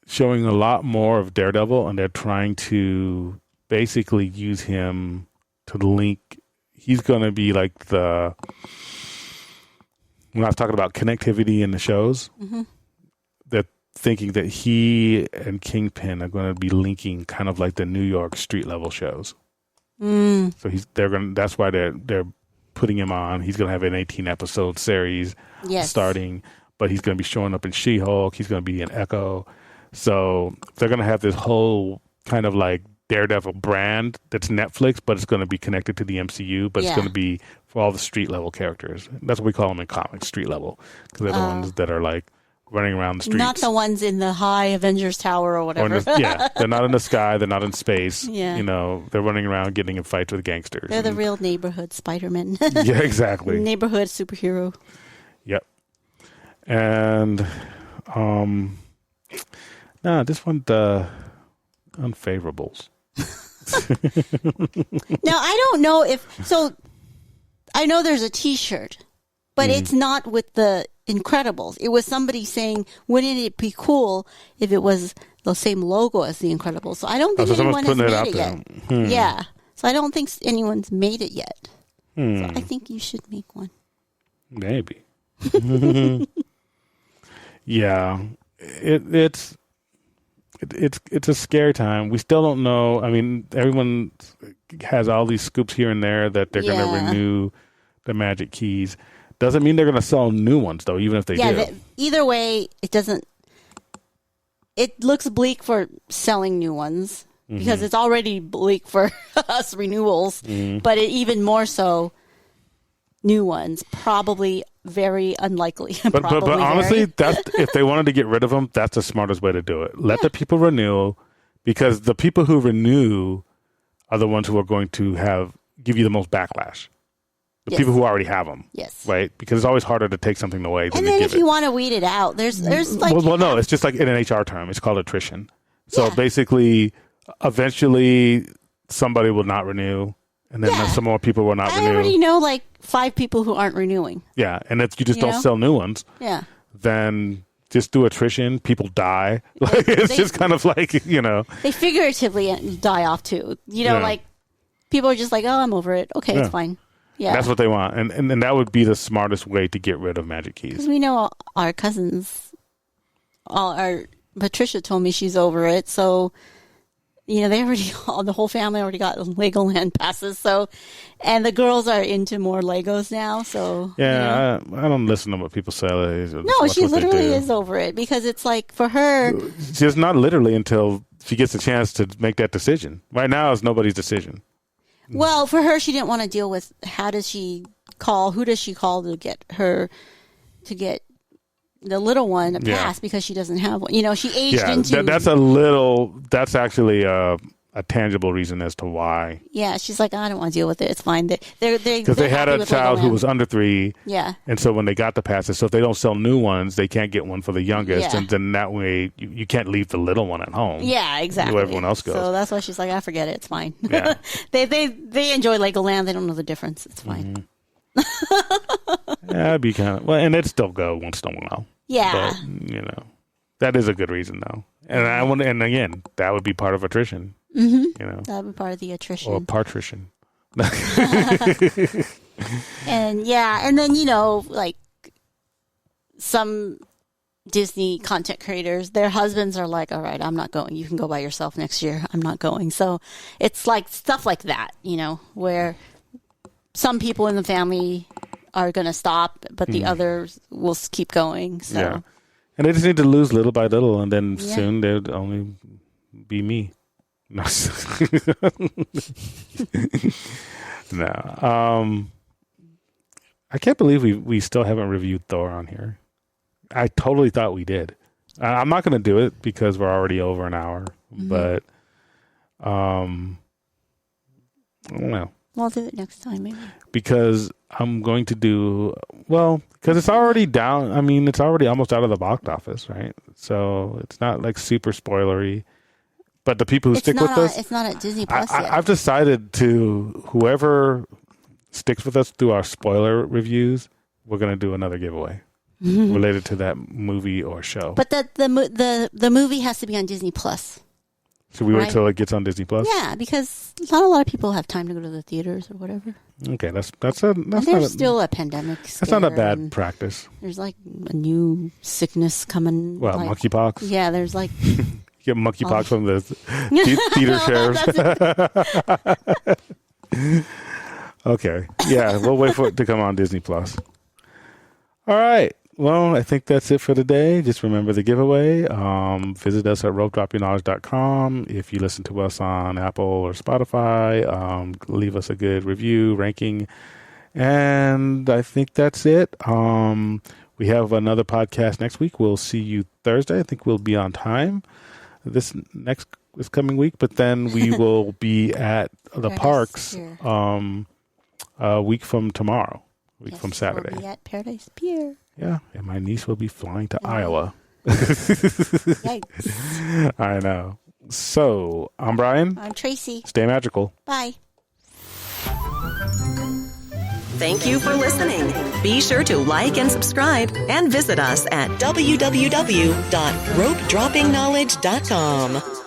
showing a lot more of Daredevil, and they're trying to basically use him to link. He's going to be like when I was talking about connectivity in the shows, they're thinking that he and Kingpin are going to be linking kind of like the New York street level shows. So that's why they're putting him on. He's going to have an 18 episode series starting, but he's going to be showing up in She-Hulk. He's going to be in Echo. So they're going to have this whole kind of like Daredevil brand that's Netflix, but it's going to be connected to the MCU, but it's going to be for all the street level characters. That's what we call them in comics, street level, because they're the ones that are like running around the streets. Not the ones in the high Avengers Tower or whatever. They're not in the sky. They're not in space. Yeah. They're running around getting in fights with gangsters. They're the real neighborhood Spider-Man. Yeah, exactly. Neighborhood superhero. Yep. And this one, the Unfavorables. Now, I don't know I know there's a T-shirt, but it's not with the Incredibles. It was somebody saying, wouldn't it be cool if it was the same logo as the Incredibles? So I don't think anyone has made it yet. Yeah. So I don't think anyone's made it yet. So I think you should make one. Maybe. Yeah. it's a scary time. We still don't know. I mean, everyone has all these scoops here and there that they're going to renew the magic keys. Doesn't mean they're going to sell new ones, though, even if they do. Either way, it doesn't. It looks bleak for selling new ones because it's already bleak for us renewals, but even more so, new ones probably very unlikely. But honestly, that's if they wanted to get rid of them, that's the smartest way to do it. Let the people renew, because the people who renew are the ones who are going to give you the most backlash. The people who already have them. Yes. Right? Because it's always harder to take something away than and to then give if you want to weed it out, there's like... Well, no, it's just like in an HR term. It's called attrition. So basically, eventually, somebody will not renew, and then some more people will not renew. I already know like 5 people who aren't renewing. Yeah, and if you just don't sell new ones, then just do attrition. People die. Like, it's just kind of like, They figuratively die off too. Like people are just like, oh, I'm over it. Okay, it's fine. Yeah, that's what they want, and that would be the smartest way to get rid of magic keys. Because we know our cousins, Patricia told me she's over it. So, they already, the whole family already got Legoland passes. So, and the girls are into more Legos now. So I don't listen to what people say. No, she literally is over it because it's like for her, she's not literally until she gets a chance to make that decision. Right now, it's nobody's decision. Well, for her, she didn't want to deal with who does she call to get the little one a pass because she doesn't have one. She aged into... That's actually a tangible reason as to why. Yeah, she's like, I don't want to deal with it. It's fine. Because they had a child who was under 3. Yeah. And so when they got the passes, so if they don't sell new ones, they can't get one for the youngest. And then that way, you can't leave the little one at home. Yeah, exactly. Where everyone else goes. So that's why she's like, I forget it. It's fine. Yeah. they enjoy Legoland. They don't know the difference. It's fine. Yeah, it'd be kind of... Well, and it'd still go once in a while. Yeah. But, that is a good reason, though. And and again, that would be part of attrition. That would be part of the attrition. Or partition. And then, like some Disney content creators, their husbands are like, all right, I'm not going. You can go by yourself next year. I'm not going. So it's like stuff like that, where some people in the family are going to stop, but the others will keep going. So. Yeah. And they just need to lose little by little, and then soon they'll only be me. No. No. I can't believe we still haven't reviewed Thor on here. I totally thought we did. I'm not going to do it because we're already over an hour, but I don't know. We'll do it next time, maybe. Because I'm going to do, because it's already down. I mean, it's already almost out of the box office, right? So it's not like super spoilery. But the people who stick with us... It's not at Disney Plus yet. I've decided whoever sticks with us through our spoiler reviews, we're going to do another giveaway related to that movie or show. But the movie has to be on Disney Plus. Should we wait till it gets on Disney Plus? Yeah, because not a lot of people have time to go to the theaters or whatever. Okay, that's still a pandemic. That's not a bad practice. There's like a new sickness coming. Well, monkeypox. Yeah, there's like. Get monkeypox from the theater shares. Okay. Yeah, we'll wait for it to come on Disney Plus. All right. Well, I think that's it for today. Just remember the giveaway. Visit us at ropedroppingknowledge.com. If you listen to us on Apple or Spotify, leave us a good review, ranking. And I think that's it. We have another podcast next week. We'll see you Thursday. I think we'll be on time this coming week, but then we will be at the parks a week from tomorrow, from Saturday. We'll be at Paradise Pier. Yeah, and my niece will be flying to Iowa. Yikes. I know. So, I'm Brian. I'm Tracy. Stay magical. Bye. Thank you for listening. Be sure to like and subscribe and visit us at www.ropedroppingknowledge.com.